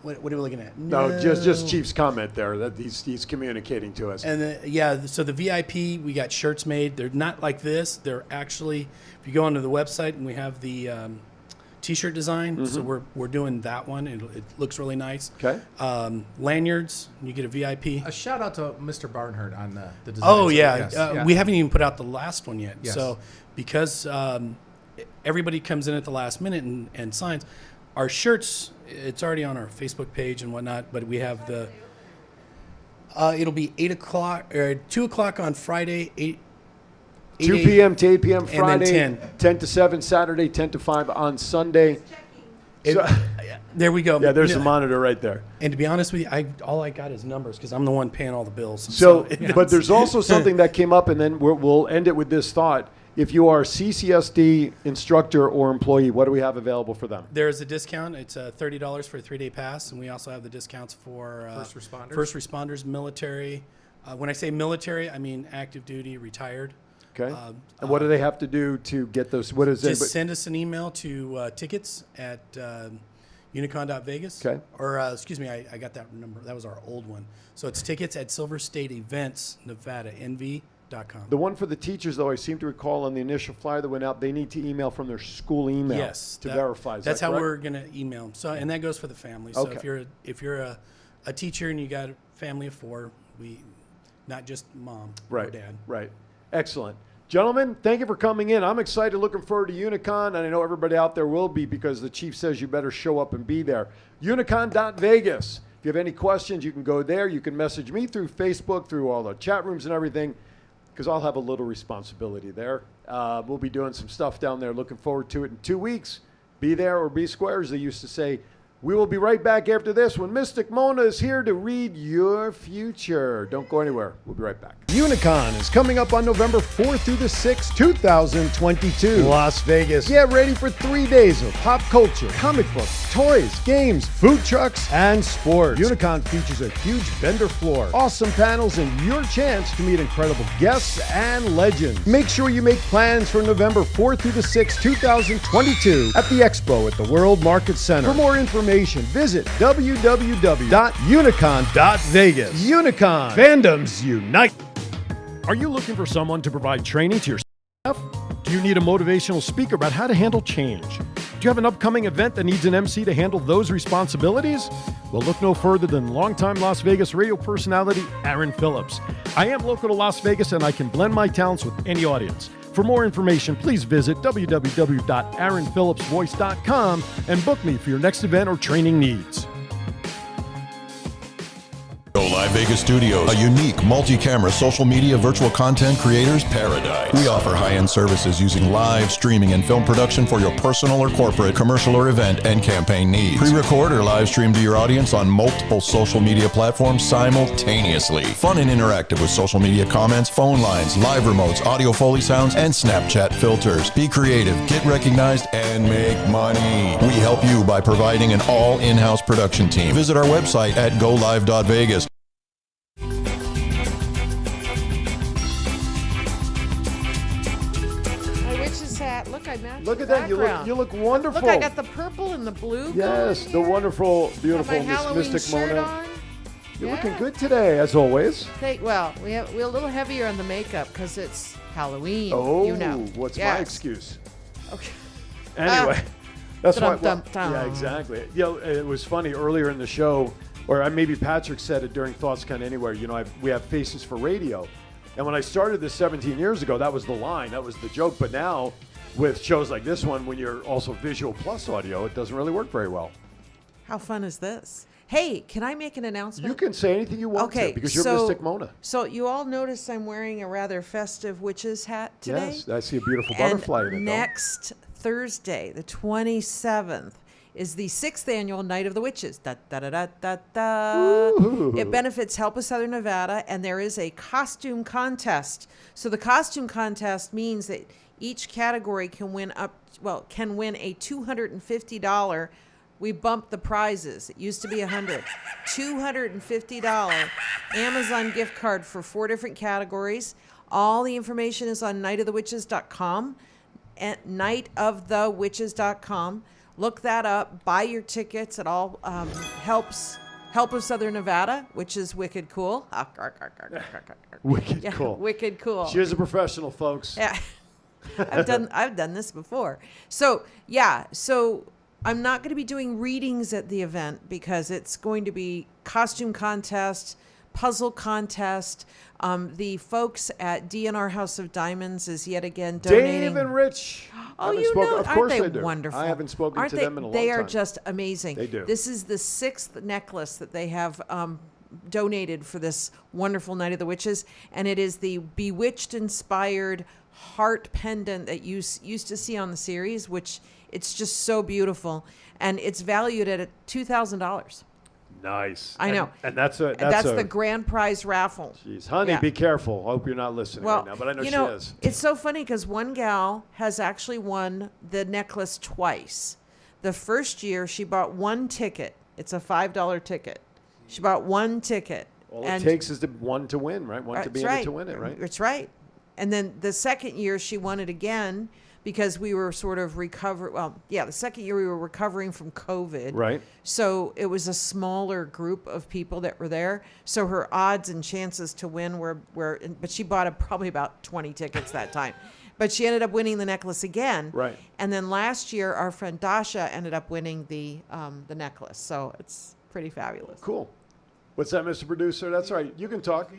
D: what are we looking at?
A: No, just Chief's comment there that he's communicating to us.
D: And so the VIP, we got shirts made. They're not like this. They're actually, if you go onto the website and we have the T-shirt design, so we're doing that one. It looks really nice.
A: Okay.
D: Lanyards, you get a VIP.
B: A shout out to Mr. Barnhart on the design.
D: Oh yeah,
B: Yes, yeah.
D: we haven't even put out the last one yet.
B: Yes.
D: So because everybody comes in at the last minute and signs, our shirts, it's already on our Facebook page and whatnot. But we have the it'll be 8 o'clock or 2 o'clock on Friday,
A: 2 p.m. to 8 p.m. Friday,
D: then
A: 10 to 7 Saturday, 10 to 5 on Sunday.
D: There we go.
A: Yeah, there's the monitor right there.
D: And to be honest with you, all I got is numbers because I'm the one paying all the bills.
A: So, but there's also something that came up, and then we'll end it with this thought. If you are a CCSD instructor or employee, what do we have available for them?
D: There's a discount. It's $30 for a 3-day pass, and we also have the discounts for first responders, military. When I say military, I mean active duty, retired.
A: Okay. And what do they have to do to get those? What is it?
D: Just send us an email to tickets at unicon.vegas.
A: Okay.
D: Or, excuse me, I got that number. That was our old one. So it's tickets at Silver State Events, Nevada, NV.com.
A: The one for the teachers, though, I seem to recall on the initial flyer that went out, they need to email from their school email to verify.
D: That's how
A: correct?
D: we're going to email them. So, and that goes for the family. So
A: Okay.
D: if you're a teacher and you got a family of 4, not just mom or dad.
A: Right. Excellent. Gentlemen, thank you for coming in. I'm excited, looking forward to Unicon, and I know everybody out there will be because the chief says you better show up and be there. Unicon.Vegas. If you have any questions, you can go there. You can message me through Facebook, through all the chat rooms and everything, because I'll have a little responsibility there. We'll be doing some stuff down there. Looking forward to it in 2 weeks. Be there or be square, as they used to say. We will be right back after this when Mystic Mona is here to read your future. Don't go anywhere. We'll be right back. Unicon is coming up on November 4th through the 6th, 2022. Las Vegas. Get ready for 3 days of pop culture, comic books, toys, games, food trucks, and sports. Unicon features a huge vendor floor, awesome panels, and your chance to meet incredible guests and legends. Make sure you make plans for November 4th through the 6th, 2022 at the Expo at the World Market Center. For more information, visit www.unicon.vegas. Unicon. Fandoms unite. Are you looking for someone to provide training to your staff? Do you need a motivational speaker about how to handle change? Do you have an upcoming event that needs an MC to handle those responsibilities? Well, look no further than longtime Las Vegas radio personality Aaron Phillips. I am local to Las Vegas, and I can blend my talents with any audience. For more information, please visit www.aaronphillipsvoice.com and book me for your next event or training needs.
H: Go Live Vegas Studios, a unique multi-camera social media virtual content creators paradise. We offer high-end services using live streaming and film production for your personal or corporate, commercial or event and campaign needs. Pre-record or live stream to your audience on multiple social media platforms simultaneously. Fun and interactive with social media comments, phone lines, live remotes, audio Foley sounds, and Snapchat filters. Be creative, get recognized, and make money. We help you by providing an all in-house production team. Visit our website at golive.vegas.
C: Look, I matched
A: Look at
C: the
A: that.
C: background.
A: You look wonderful.
C: Look, I got the purple and the blue.
A: Yes,
C: going
A: the
C: here.
A: wonderful,
C: Got
A: beautiful
C: my
A: Miss
C: Halloween
A: Mystic
C: shirt
A: Mona.
C: on.
A: You're
C: Yeah.
A: looking good today, as always.
C: We're a little heavier on the makeup because it's Halloween.
A: Oh,
C: you know.
A: what's my
C: Yes.
A: excuse?
C: Okay.
A: Anyway, that's why.
C: dum-dum-dum.
A: Yeah, exactly. You know, it was funny earlier in the show, or maybe Patrick said it during Thoughts Kind of Anywhere. You know, we have faces for radio, and when I started this 17 years ago, that was the line, that was the joke. But now, with shows like this one, when you're also visual plus audio, it doesn't really work very well.
C: How fun is this? Hey, can I make an announcement?
A: You can say anything you want to because you're Mystic Mona.
C: So you all notice I'm wearing a rather festive witch's hat today.
A: Yes, I see a beautiful butterfly in it.
C: Next Thursday, the 27th, is the 6th annual Night of the Witches. Da, da, da, da, da, da. It benefits Help Us Southern Nevada, and there is a costume contest. So the costume contest means that each category can win a $250. We bumped the prizes. It used to be $100. $250 Amazon gift card for 4 different categories. All the information is on nightofthewitches.com. At nightofthewitches.com. Look that up. Buy your tickets. It all helps Help of Southern Nevada, which is wicked cool.
A: Wicked cool.
C: Wicked cool.
A: She is a professional, folks.
C: Yeah. I've done this before. So I'm not going to be doing readings at the event because it's going to be costume contest, puzzle contest. The folks at DNR House of Diamonds is yet again donating.
A: Dave and Rich.
C: Oh,
A: Of course
C: aren't they
A: do.
C: wonderful?
A: I haven't spoken to them in a long time.
C: They are just amazing.
A: They do.
C: This is the 6th necklace that they have donated for this wonderful Night of the Witches, and it is the Bewitched-inspired heart pendant that you used to see on the series, which it's just so beautiful, and it's valued at $2,000.
A: Nice.
C: I know.
A: And that's
C: the grand prize raffle.
A: Jeez, honey,
C: Yeah.
A: be careful. I hope you're not listening right now, but I know, she is.
C: It's so funny because one gal has actually won the necklace twice. The first year, she bought one ticket. It's a $5 ticket. She bought one ticket.
A: All it takes is one to win, right? One to be in it to win it, right?
C: That's right. And then the second year, she won it again because we were sort of the second year we were recovering from COVID.
A: Right.
C: So it was a smaller group of people that were there. So her odds and chances to win were but she bought probably about 20 tickets that time. But she ended up winning the necklace again.
A: Right.
C: And then last year, our friend Dasha ended up winning the necklace. So it's pretty fabulous.
A: Cool. What's that, Mr. Producer? That's all right. You can talk.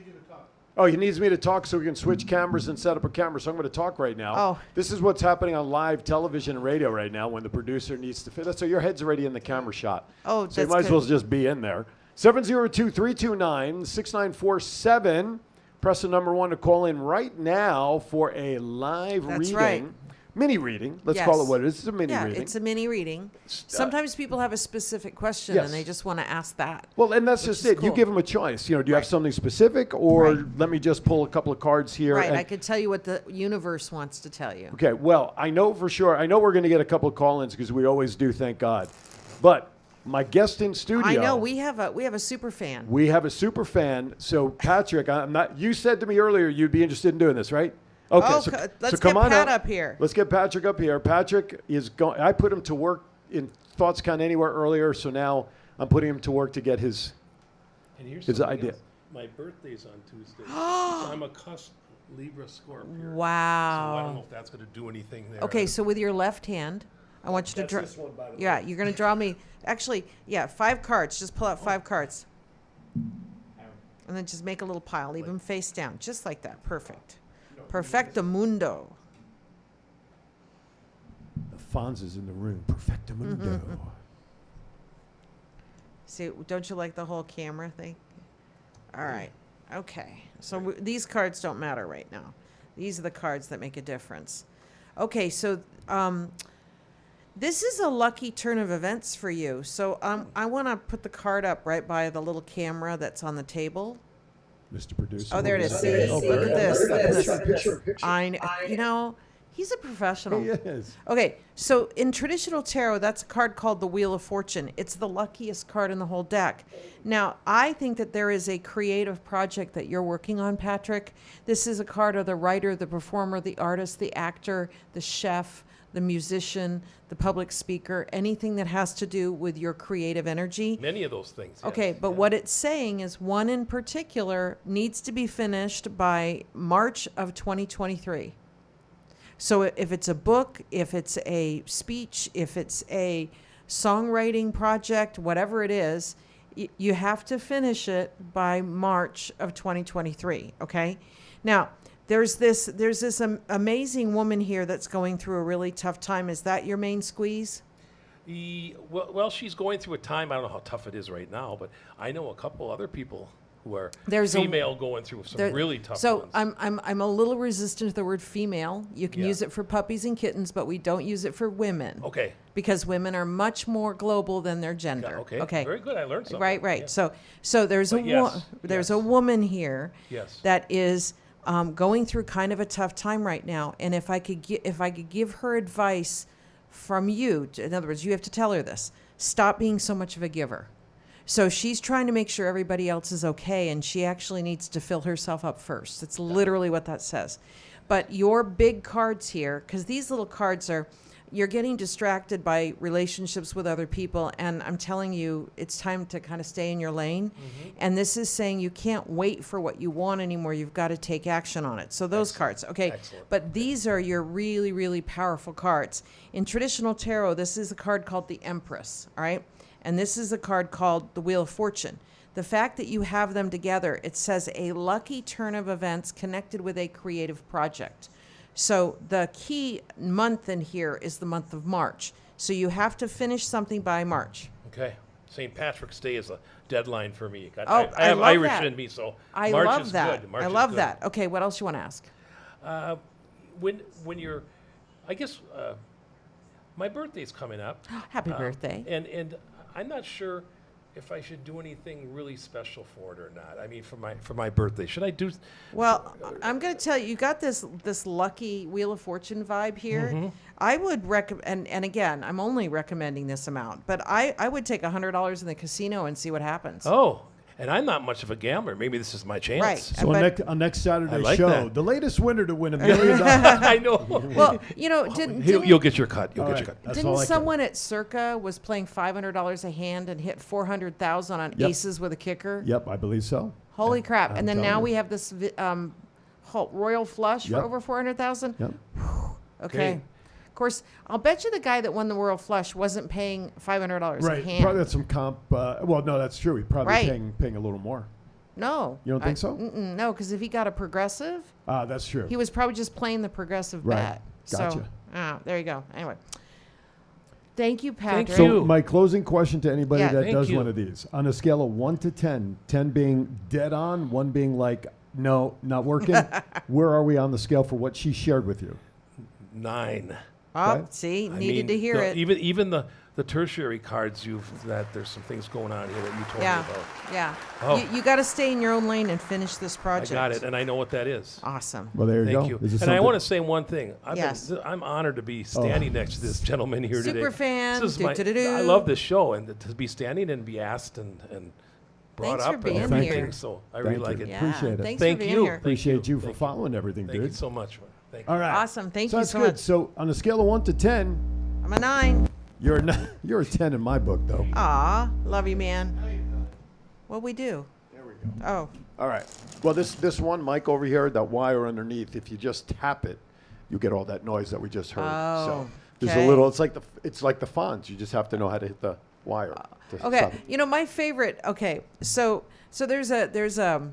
A: Oh, he needs me to talk so we can switch cameras and set up a camera. So I'm going to talk right now.
C: Oh.
A: This is what's happening on live television and radio right now when the producer needs to fit. So your head's already in the camera shot.
C: Oh,
A: so you
C: that's
A: might as
C: good.
A: well just be in there. 702-329-6947. Press the number 1 to call in right now for a live reading.
C: Right.
A: Mini reading. Let's
C: Yes.
A: call it what it is. It's a mini reading.
C: Yeah, it's a mini reading. Sometimes people have a specific question
A: Yes.
C: and they just want to ask that.
A: Well, and that's just it.
C: cool.
A: You give them a choice. Do you have something specific, or
C: Right.
A: let me just pull a couple of cards here?
C: Right,
A: and-
C: I could tell you what the universe wants to tell you.
A: Okay, well, I know for sure. I know we're going to get a couple of call-ins because we always do, thank God. But my guest in studio.
C: I know we have a super fan.
A: We have a super fan. So, Patrick, I'm not. You said to me earlier you'd be interested in doing this, right? Okay,
C: Oh,
A: so
C: let's
A: come
C: get
A: on
C: Pat up here.
A: Let's get Patrick up here. Patrick is going. I put him to work in Thoughts Count Anywhere earlier, so now I'm putting him to work to get his.
F: And here's
A: His
F: something
A: idea.
F: else. My birthday's on Tuesday. so I'm a cusp Libra Scorpio. So I don't
C: Wow.
F: know if that's going to do anything there.
C: Okay, so with your left hand, I want you to
A: That's
C: draw.
A: this one, by the
C: Yeah,
A: way.
C: you're going to draw me. Actually, 5 cards. Just pull out 5 cards. And then just make a little pile. Leave them face down. Just like that. Perfect. Perfectamundo.
A: The Fonz is in the room. Perfectamundo.
C: See, don't you like the whole camera thing? All right. Okay. So these cards don't matter right now. These are the cards that make a difference. Okay, so this is a lucky turn of events for you. So I want to put the card up right by the little camera that's on the table.
A: Mr. Producer.
C: Oh, there it is.
A: what
C: See,
A: is that?
C: look at this. Look at this.
E: Picture.
C: He's a professional.
A: He is.
C: Okay, so in traditional tarot, that's a card called the Wheel of Fortune. It's the luckiest card in the whole deck. Now, I think that there is a creative project that you're working on, Patrick. This is a card of the writer, the performer, the artist, the actor, the chef, the musician, the public speaker, anything that has to do with your creative energy.
F: Many of those things. yes.
C: Okay, but what it's saying is one in particular needs to be finished by March of 2023. So if it's a book, if it's a speech, if it's a songwriting project, whatever it is, you have to finish it by March of 2023, okay? Now, there's this amazing woman here that's going through a really tough time. Is that your main squeeze?
F: Well, she's going through a time, I don't know how tough it is right now, but I know a couple other people who are
C: There's a-
F: female going through some really tough
C: So
F: ones.
C: I'm a little resistant to the word female. You can
F: Yeah.
C: use it for puppies and kittens, but we don't use it for women.
F: Okay.
C: Because women are much more global than their gender.
F: Okay. Very good. I learned something.
C: Right.
F: Yeah.
C: So there's
F: But
C: there's
F: yes.
C: a woman here
F: Yes.
C: that is going through kind of a tough time right now. And if I could give her advice from you, in other words, you have to tell her this: stop being so much of a giver. So she's trying to make sure everybody else is okay, and she actually needs to fill herself up first. That's literally what that says. But your big cards here, because these little cards are, you're getting distracted by relationships with other people, and I'm telling you, it's time to kind of stay in your lane. And this is saying you can't wait for what you want anymore. You've got to take action on it. So those cards, okay.
F: Excellent.
C: But these are your really, really powerful cards. In traditional tarot, this is a card called the Empress, all right? And this is a card called the Wheel of Fortune. The fact that you have them together, it says a lucky turn of events connected with a creative project. So the key month in here is the month of March. So you have to finish something by March.
F: Okay. St. Patrick's Day is a deadline for me.
C: I
F: I have
C: love
F: Irish
C: that.
F: in me, so
C: I
F: March
C: love
F: is
C: that.
F: good. March
C: I
F: is
C: love
F: good.
C: that. Okay, what else you want to ask?
F: When you're, I guess, my birthday's coming up.
C: Happy birthday.
F: And I'm not sure if I should do anything really special for it or not. I mean, for my birthday, should I do?
C: Well, I'm going to tell you, you got this lucky Wheel of Fortune vibe here. I would recommend, and again, I'm only recommending this amount, but I would take $100 in the casino and see what happens.
F: Oh, and I'm not much of a gambler. Maybe this is my chance.
C: Right.
A: So on next Saturday's
F: like
A: show,
F: that.
A: the latest winner to win $1 million.
F: I know.
C: Well, you know,
F: You'll get your cut. You'll
A: All
F: get
A: right.
F: your cut.
A: That's
C: didn't
A: all I care.
C: someone at Circa was playing $500 a hand and hit 400,000 on
A: Yep.
C: aces with a kicker?
A: Yep, I believe so.
C: Holy
A: And
C: crap!
A: I'm
C: And then
A: telling
C: now
A: you.
C: we have this Royal Flush
A: Yep.
C: for over 400,000.
A: Yep.
C: Okay. Of course, I'll bet you the guy that won the Royal Flush wasn't paying $500
A: Right.
C: a hand.
A: Probably had some comp. Well, no, that's true. He probably
C: Right.
A: paying a little more.
C: No.
A: You don't think so?
C: No, because if he got a progressive,
A: That's true.
C: he was probably just playing the progressive
A: Right.
C: bet.
A: Gotcha.
C: So, there you go. Anyway. Thank you, Patrick.
F: Thank
A: So
F: you.
A: my closing question to anybody
C: Yeah.
A: that
F: Thank
A: does
F: you.
A: one of these, on a scale of 1 to 10, 10 being dead on, 1 being like, no, not working, where are we on the scale for what she shared with you?
F: 9.
C: Oh,
A: Okay.
C: see,
F: I
C: needed
F: mean,
C: to hear it.
F: Even the tertiary cards that there's some things going on here that you told me
C: Yeah,
F: about.
C: yeah.
F: Oh.
C: You got to stay in your own lane and finish this
F: I
C: project.
F: got it, and I know what that is.
C: Awesome.
A: Well, there you
F: Thank
A: go.
F: you.
A: Is it
F: And I
A: something-
F: want to say one thing.
C: Yes.
F: I'm honored to be standing next to this gentleman here today.
C: Super fan.
F: This is my,
C: Do-do-do-do.
F: I love this show, and to be standing and be asked and brought
C: Thanks for
F: up
C: being
F: and everything.
C: here.
F: So I
A: Thank
F: really like
A: you.
F: it.
C: Yeah,
A: Appreciate it.
C: Thanks
F: Thank
C: for being
F: you.
C: here.
A: Appreciate you for
F: Thank
A: following everything,
F: Thank
A: dude.
F: you so much. Thank you.
A: All right.
C: Awesome. Thank
A: so
C: you
A: that's
C: so
A: good.
C: much.
A: So on a scale of 1 to 10,
C: I'm a 9.
A: you're a 10 in my book, though.
C: Aw, love you, man. What we do?
A: There we go.
C: Oh,
A: All right. Well, this one mic over here, that wire underneath, if you just tap it, you get all that noise that we just heard.
C: Oh,
A: so there's
C: okay.
A: a little. It's like the fonts. You just have to know how to hit the wire. to
C: okay.
A: stop it.
C: You know, my favorite. Okay, so there's a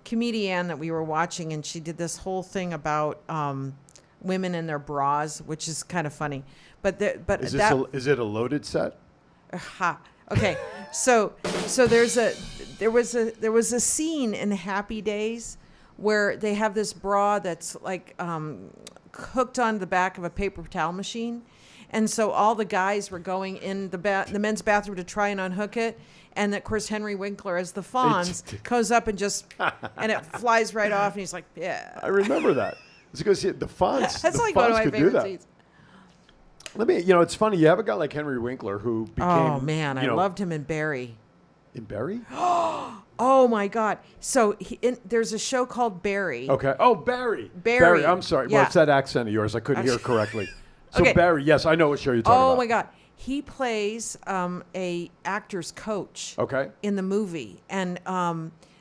C: comedian that we were watching, and she did this whole thing about women and their bras, which is kind of funny. But
A: Is it a loaded set?
C: Ha. Okay. So there was a scene in Happy Days where they have this bra that's like hooked on the back of a paper towel machine. And so all the guys were going in the men's bathroom to try and unhook it. And of course, Henry Winkler as the Fonz goes up and and it flies right off. And he's like, yeah.
A: I remember that. It's because the fonts.
C: That's
A: the
C: like one of
A: fonts
C: my
A: could do
C: favorite
A: that.
C: scenes.
A: It's funny. You have a guy like Henry Winkler who became.
C: Oh, man. I loved him in Barry.
A: In Barry?
C: Oh, my God. So there's a show called Barry.
A: Okay. Oh, Barry.
C: Barry.
A: I'm sorry.
C: Yeah.
A: Well, it's that accent of yours. I couldn't hear it correcly. So
C: Okay.
A: Barry, yes, I know what show you're talking about.
C: Oh, my God. He plays a actor's coach
A: Okay.
C: in the movie. And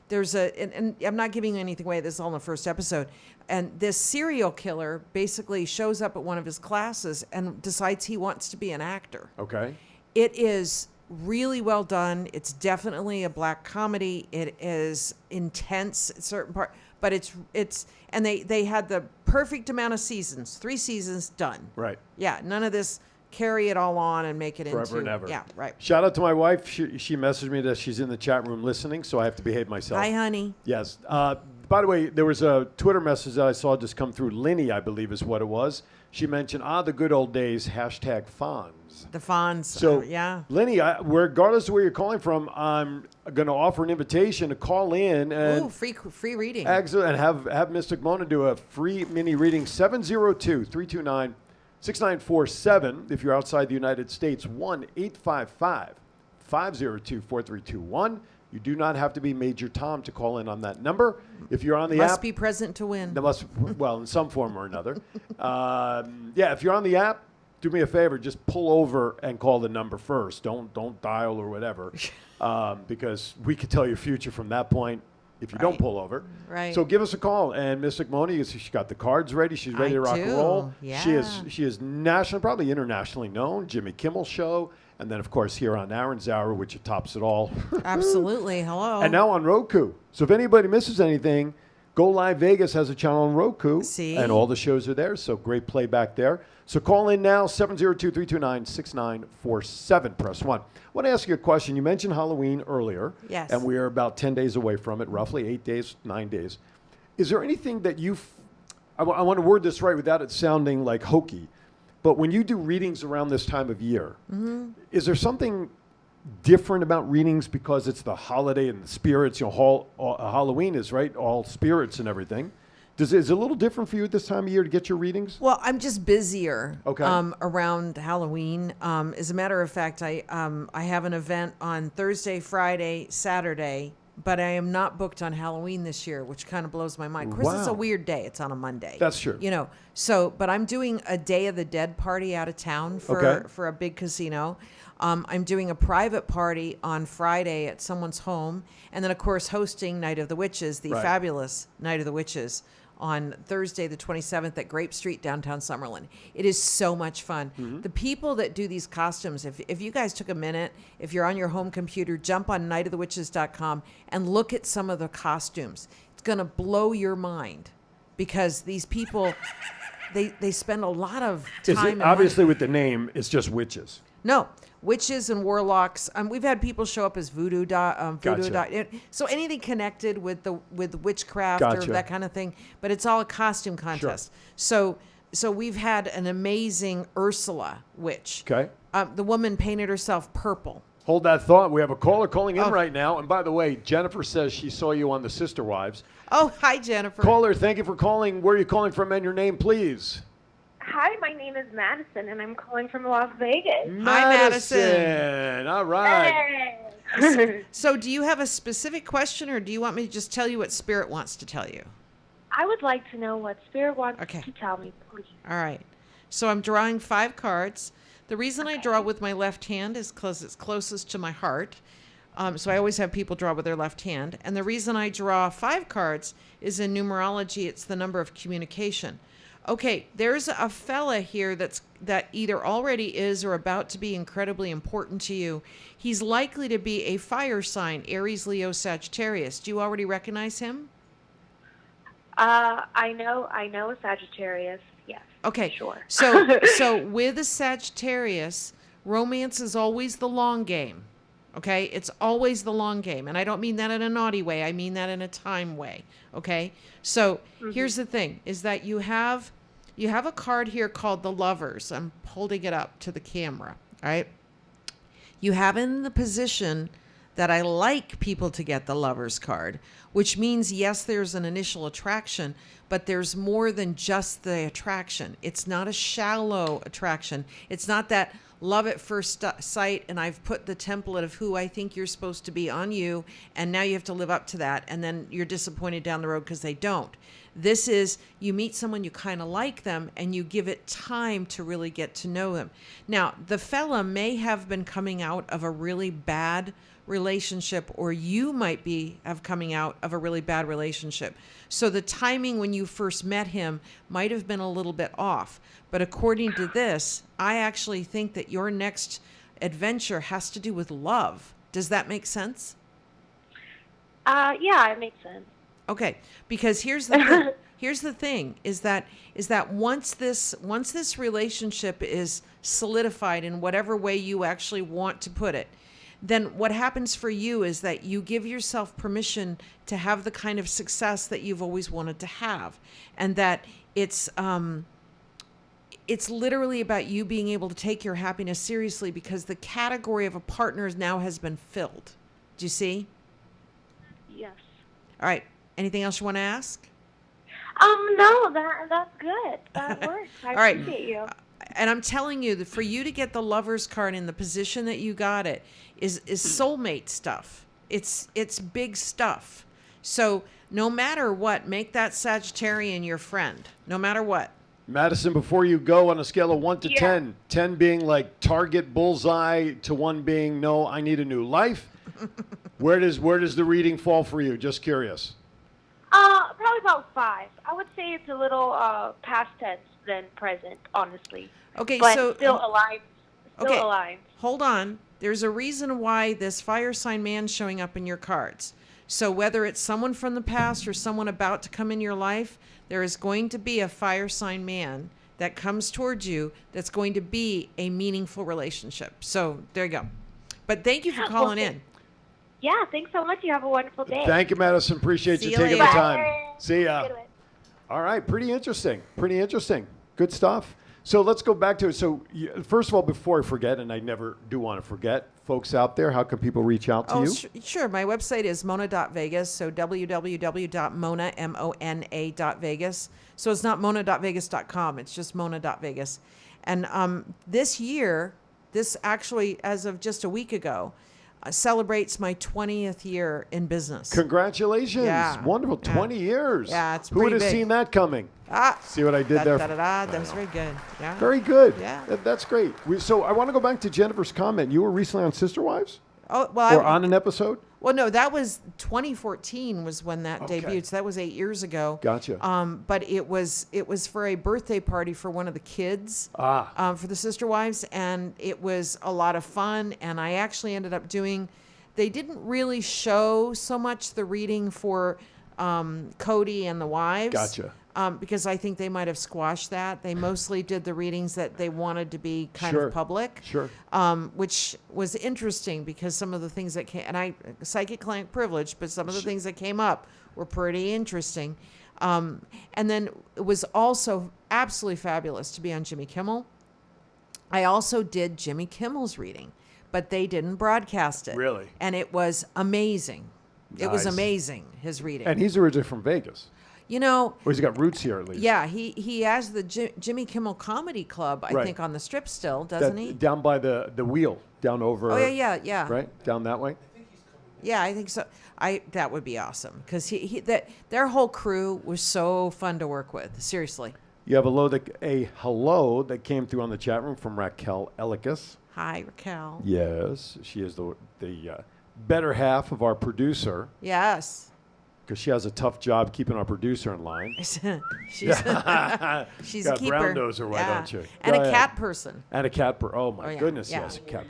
C: there's and I'm not giving anything away. This is all in the first episode. And this serial killer basically shows up at one of his classes and decides he wants to be an actor.
A: Okay.
C: It is really well done. It's definitely a black comedy. It is intense at certain part, but it's and they had the perfect amount of seasons. 3 seasons done.
A: Right.
C: Yeah, none of this carry it all on and make it
A: Forever
C: into
A: and ever.
C: Yeah, right.
A: Shout out to my wife. She messaged me that she's in the chat room listening, so I have to behave myself.
C: Hi, honey.
A: Yes. By the way, there was a Twitter message that I saw just come through. Linny, I believe, is what it was. She mentioned, the good old days, #Fonz.
C: The Fonz.
A: So,
C: yeah.
A: Linny, regardless of where you're calling from, I'm going to offer an invitation to call in and
C: free reading.
A: and have Mystic Mona do a free mini reading. 702-329-6947. If you're outside the United States, 1-855-502-4321. You do not have to be Major Tom to call in on that number. If you're on the app,
C: must be present to win.
A: Well, in some form or another. If you're on the app, do me a favor, just pull over and call the number first. Don't dial or whatever, because we could tell your future from that point if you don't pull over.
C: Right.
A: So give us a call. And Mystic Mona, she's got the cards ready. She's ready to rock and roll.
C: Yeah.
A: She is national, probably internationally known. Jimmy Kimmel Show. And then, of course, here on Aaron's Hour, which tops it all.
C: Absolutely. Hello.
A: And now on Roku. So if anybody misses anything, Go Live Vegas has a channel on Roku.
C: See?
A: And all the shows are there. So great playback there. So call in now, 702-329-6947. Press 1. I want to ask you a question. You mentioned Halloween earlier.
C: Yes.
A: And we are about 10 days away from it, roughly 8 days, 9 days. Is there anything that I want to word this right without it sounding like hokey, but when you do readings around this time of year, is there something different about readings because it's the holiday and the spirits? Halloween is, right? All spirits and everything. Is it a little different for you at this time of year to get your readings?
C: Well, I'm just busier
A: Okay.
C: Around Halloween. As a matter of fact, I have an event on Thursday, Friday, Saturday, but I am not booked on Halloween this year, which kind of blows my mind. Of course, it's a
A: Wow.
C: weird day. It's on a Monday.
A: That's true.
C: But I'm doing a Day of the Dead party out of town for a big casino. I'm doing a private party on Friday at someone's home. And then, of course, hosting Night of the Witches, the fabulous Night of the Witches, on Thursday, the 27th at Grape Street, downtown Summerlin. It is so much fun. Mm-hmm. The people that do these costumes, if you guys took a minute, if you're on your home computer, jump on nightofthewitches.com and look at some of the costumes. It's going to blow your mind because these people, they spend a lot of time. And
A: obviously,
C: money.
A: with the name, it's just witches.
C: No. Witches and warlocks. We've had people show up as voodoo.
A: Gotcha.
C: So anything connected with witchcraft
A: Gotcha.
C: or that kind of thing. But it's all a costume contest. Sure. So we've had an amazing Ursula witch.
A: Okay.
C: The woman painted herself purple.
A: Hold that thought. We have a caller calling in right now. And by the way, Jennifer says she saw you on the Sister Wives.
C: Oh, hi, Jennifer.
A: Caller, thank you for calling. Where are you calling from and your name, please?
I: Hi, my name is Madison, and I'm calling from Las Vegas.
C: Hi, Madison.
A: All right.
I: Hey.
C: So do you have a specific question, or do you want me to just tell you what Spirit wants to tell you?
I: I would like to know what Spirit wants
C: Okay.
I: to tell me, please.
C: All right. So I'm drawing 5 cards. The reason I draw with my left hand is because it's closest to my heart. So I always have people draw with their left hand. And the reason I draw 5 cards is in numerology, it's the number of communication. Okay, there's a fella here that either already is or about to be incredibly important to you. He's likely to be a fire sign, Aries, Leo, Sagittarius. Do you already recognize him?
I: I know a Sagittarius. Yes.
C: Okay.
I: Sure.
C: So with a Sagittarius, romance is always the long game. Okay? It's always the long game. And I don't mean that in a naughty way. I mean that in a time way. Okay? So here's the thing, is that you have a card here called the Lovers. I'm holding it up to the camera. All right? You have in the position that I like people to get the Lovers card, which means, yes, there's an initial attraction, but there's more than just the attraction. It's not a shallow attraction. It's not that love at first sight, and I've put the template of who I think you're supposed to be on you, and now you have to live up to that, and then you're disappointed down the road because they don't. This is, you meet someone, you kind of like them, and you give it time to really get to know them. Now, the fella may have been coming out of a really bad relationship, or you might have coming out of a really bad relationship. So the timing when you first met him might have been a little bit off. But according to this, I actually think that your next adventure has to do with love. Does that make sense?
I: Yeah, it makes sense.
C: Okay, because here's the thing. here's the thing: is that once this relationship is solidified in whatever way you actually want to put it, then what happens for you is that you give yourself permission to have the kind of success that you've always wanted to have, and that it's literally about you being able to take your happiness seriously, because the category of a partner now has been filled. Do you see?
I: Yes.
C: All right. Anything else you want to ask?
I: No, that's good. That works. I
C: All right.
I: appreciate you.
C: And I'm telling you that for you to get the Lover's card in the position that you got it is soulmate stuff. It's big stuff. So no matter what, make that Sagittarian your friend. No matter what.
A: Madison, before you go, on a scale of 1 to 10, 10 being like target bullseye to 1 being no, I need a new life, where does the reading fall for you? Just curious.
I: Probably about 5. I would say it's a little past tense than present, honestly.
C: Okay,
I: but
C: so
I: still aligned. Still aligned.
C: Hold on. There's a reason why this fire sign man's showing up in your cards. So whether it's someone from the past or someone about to come in your life, there is going to be a fire sign man that comes towards you that's going to be a meaningful relationship. So there you go. But thank you for calling in.
I: Yeah, thanks so much. You have a wonderful day.
A: Thank you, Madison. Appreciate
C: See
A: you
C: you
A: taking
C: later.
A: the time.
I: Bye.
A: See ya.
I: Good one.
A: All right, pretty interesting. Pretty interesting. Good stuff. So let's go back to it. So first of all, before I forget, and I never do want to forget, folks out there, how can people reach out to you?
C: Sure. My website is mona.vegas, so www.mona, M-O-N-A.vegas. So it's not mona.vegas.com. It's just mona.vegas. And this year, this actually, as of just a week ago, celebrates my 20th year in business.
A: Congratulations.
C: Yeah.
A: Wonderful. 20 years.
C: Yeah, it's
A: Who would
C: pretty
A: have
C: big.
A: seen that coming? See what I did there?
C: That was very good. Yeah.
A: Very good.
C: Yeah.
A: That's great. So I want to go back to Jennifer's comment. You were recently on Sister Wives?
C: Oh, well,
A: Or on an episode?
C: Well, no, that was 2014 was when that
A: Okay.
C: debuted. So that was 8 years ago.
A: Gotcha.
C: But it was for a birthday party for one of the kids. For the Sister Wives, and it was a lot of fun. And I actually ended up doing. They didn't really show so much the reading for Cody and the wives.
A: Gotcha.
C: Because I think they might have squashed that. They mostly did the readings that they wanted to be kind
A: Sure.
C: of public.
A: Sure.
C: Which was interesting because some of the things that came, and I psychic client privilege, but some of the things that came up were pretty interesting. And then it was also absolutely fabulous to be on Jimmy Kimmel. I also did Jimmy Kimmel's reading, but they didn't broadcast it.
A: Really?
C: And it was amazing. It was
A: Nice.
C: amazing, his reading.
A: And he's originally from Vegas.
C: You know,
A: Or he's got roots here at least.
C: yeah, he has the Jimmy Kimmel Comedy Club, I
A: Right.
C: think, on the Strip still, doesn't he?
A: Down by the wheel, down over.
C: Oh, yeah.
A: Right? Down that way?
C: Yeah, I think so. That would be awesome because their whole crew was so fun to work with. Seriously.
A: You have a hello that came through on the chat room from Raquel Elikis.
C: Hi, Raquel.
A: Yes, she is the better half of our producer
C: Yes.
A: because she has a tough job keeping our producer in line.
C: she's
A: Got
C: she's a keeper.
A: brown noser, why
C: Yeah.
A: don't you?
C: And
A: Go
C: a
A: ahead.
C: cat person.
A: And a cat. Oh my
C: Oh, yeah,
A: goodness,
C: yeah.
A: yes, a cat.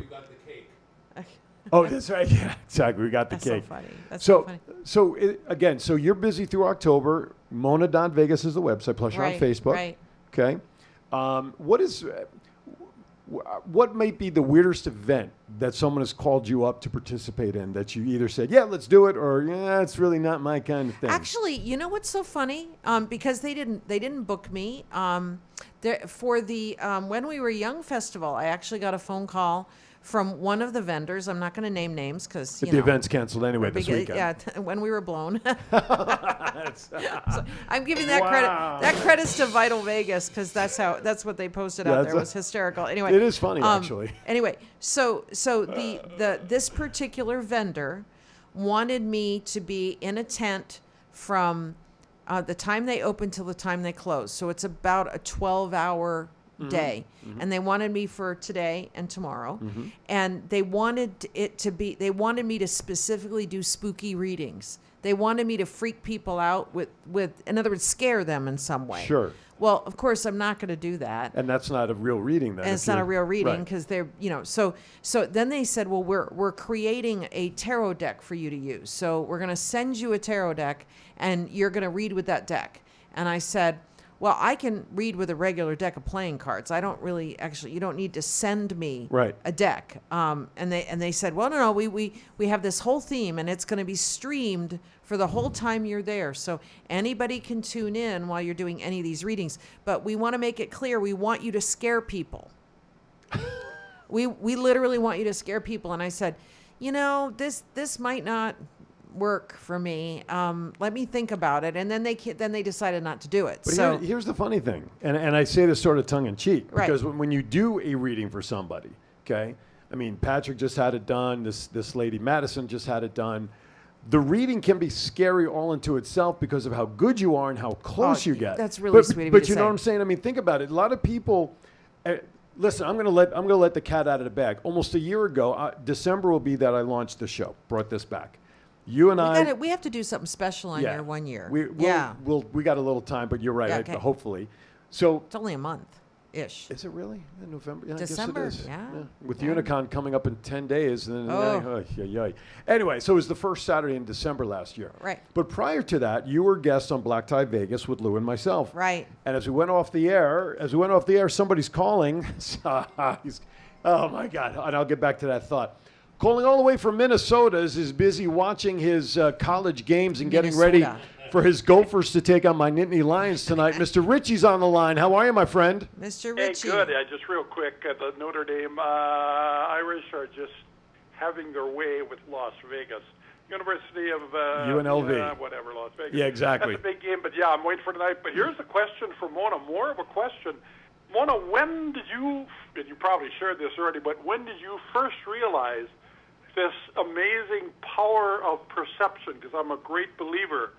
A: Oh, that's right. Yeah, exactly. We got the
C: That's
A: cake.
C: so funny. That's so funny.
A: Again, so you're busy through October. Mona.Vegas is the website. Plus, you're on
C: Right,
A: Facebook.
C: right.
A: Okay. What might be the weirdest event that someone has called you up to participate in that you either said, yeah, let's do it, or yeah, it's really not my kind of thing?
C: Actually, you know what's so funny? Because they didn't book me. For the When We Were Young festival, I actually got a phone call from one of the vendors. I'm not going to name names because
A: the event's canceled anyway this weekend.
C: Yeah, when we were blown. So I'm giving that credit. That credit's to Vital Vegas because that's what they posted out there. It was hysterical. Anyway,
A: it is funny actually.
C: Anyway, so this particular vendor wanted me to be in a tent from the time they open till the time they close. So it's about a 12-hour day. And they wanted me for today and tomorrow. And they wanted me to specifically do spooky readings. They wanted me to freak people out with in other words, scare them in some way.
A: Sure.
C: Well, of course, I'm not going to do that.
A: And that's not a real reading then.
C: And it's not a real reading because they're, so then they said, well, we're creating a tarot deck for you to use. So we're going to send you a tarot deck and you're going to read with that deck. And I said, well, I can read with a regular deck of playing cards. I don't really you don't need to send me a deck. And they said, well, no, we have this whole theme and it's going to be streamed for the whole time you're there. So anybody can tune in while you're doing any of these readings, but we want to make it clear. We want you to scare people. we literally want you to scare people. And I said, this might not work for me. Let me think about it. And then they decided not to do it.
A: But here's the funny thing, and I say this sort of tongue in cheek, because when you do a reading for somebody, okay, I mean, Patrick just had it done. This lady Madison just had it done. The reading can be scary all into itself because of how good you are and how close you get.
C: That's really sweet of you to
A: But you know what I'm saying? I mean, think about it. A lot of people. Listen, I'm gonna let the cat out of the bag. Almost a year ago, December will be that I launched the show, brought this back. You and
C: we have to do something special on your 1 year.
A: We got a little time, but you're right.
C: Yeah, okay.
A: Hopefully, so
C: it's only a month-ish.
A: Is it really? In November? Yeah,
C: December.
A: I guess it is.
C: Yeah.
A: With Unicon coming up in 10 days, and anyway, so it was the first Saturday in December last year.
C: Right.
A: But prior to that, you were guest on Black Tie Vegas with Lou and myself.
C: Right.
A: And as we went off the air, somebody's calling. Oh my God! And I'll get back to that thought. Calling all the way from Minnesota is busy watching his college games and getting ready for his Gophers to take on my Nittany Lions tonight. Mr. Richie's on the line. How are you, my friend?
C: Mr. Richie.
J: Hey, good. Just real quick, the Notre Dame Irish are just having their way with Las Vegas. University of
A: UNLV.
J: Whatever, Las Vegas.
A: Yeah, exactly.
J: That's a big game, but yeah, I'm waiting for tonight. But here's the question for Mona, more of a question. Mona, when did you, and you probably shared this already, but when did you first realize this amazing power of perception? Because I'm a great believer,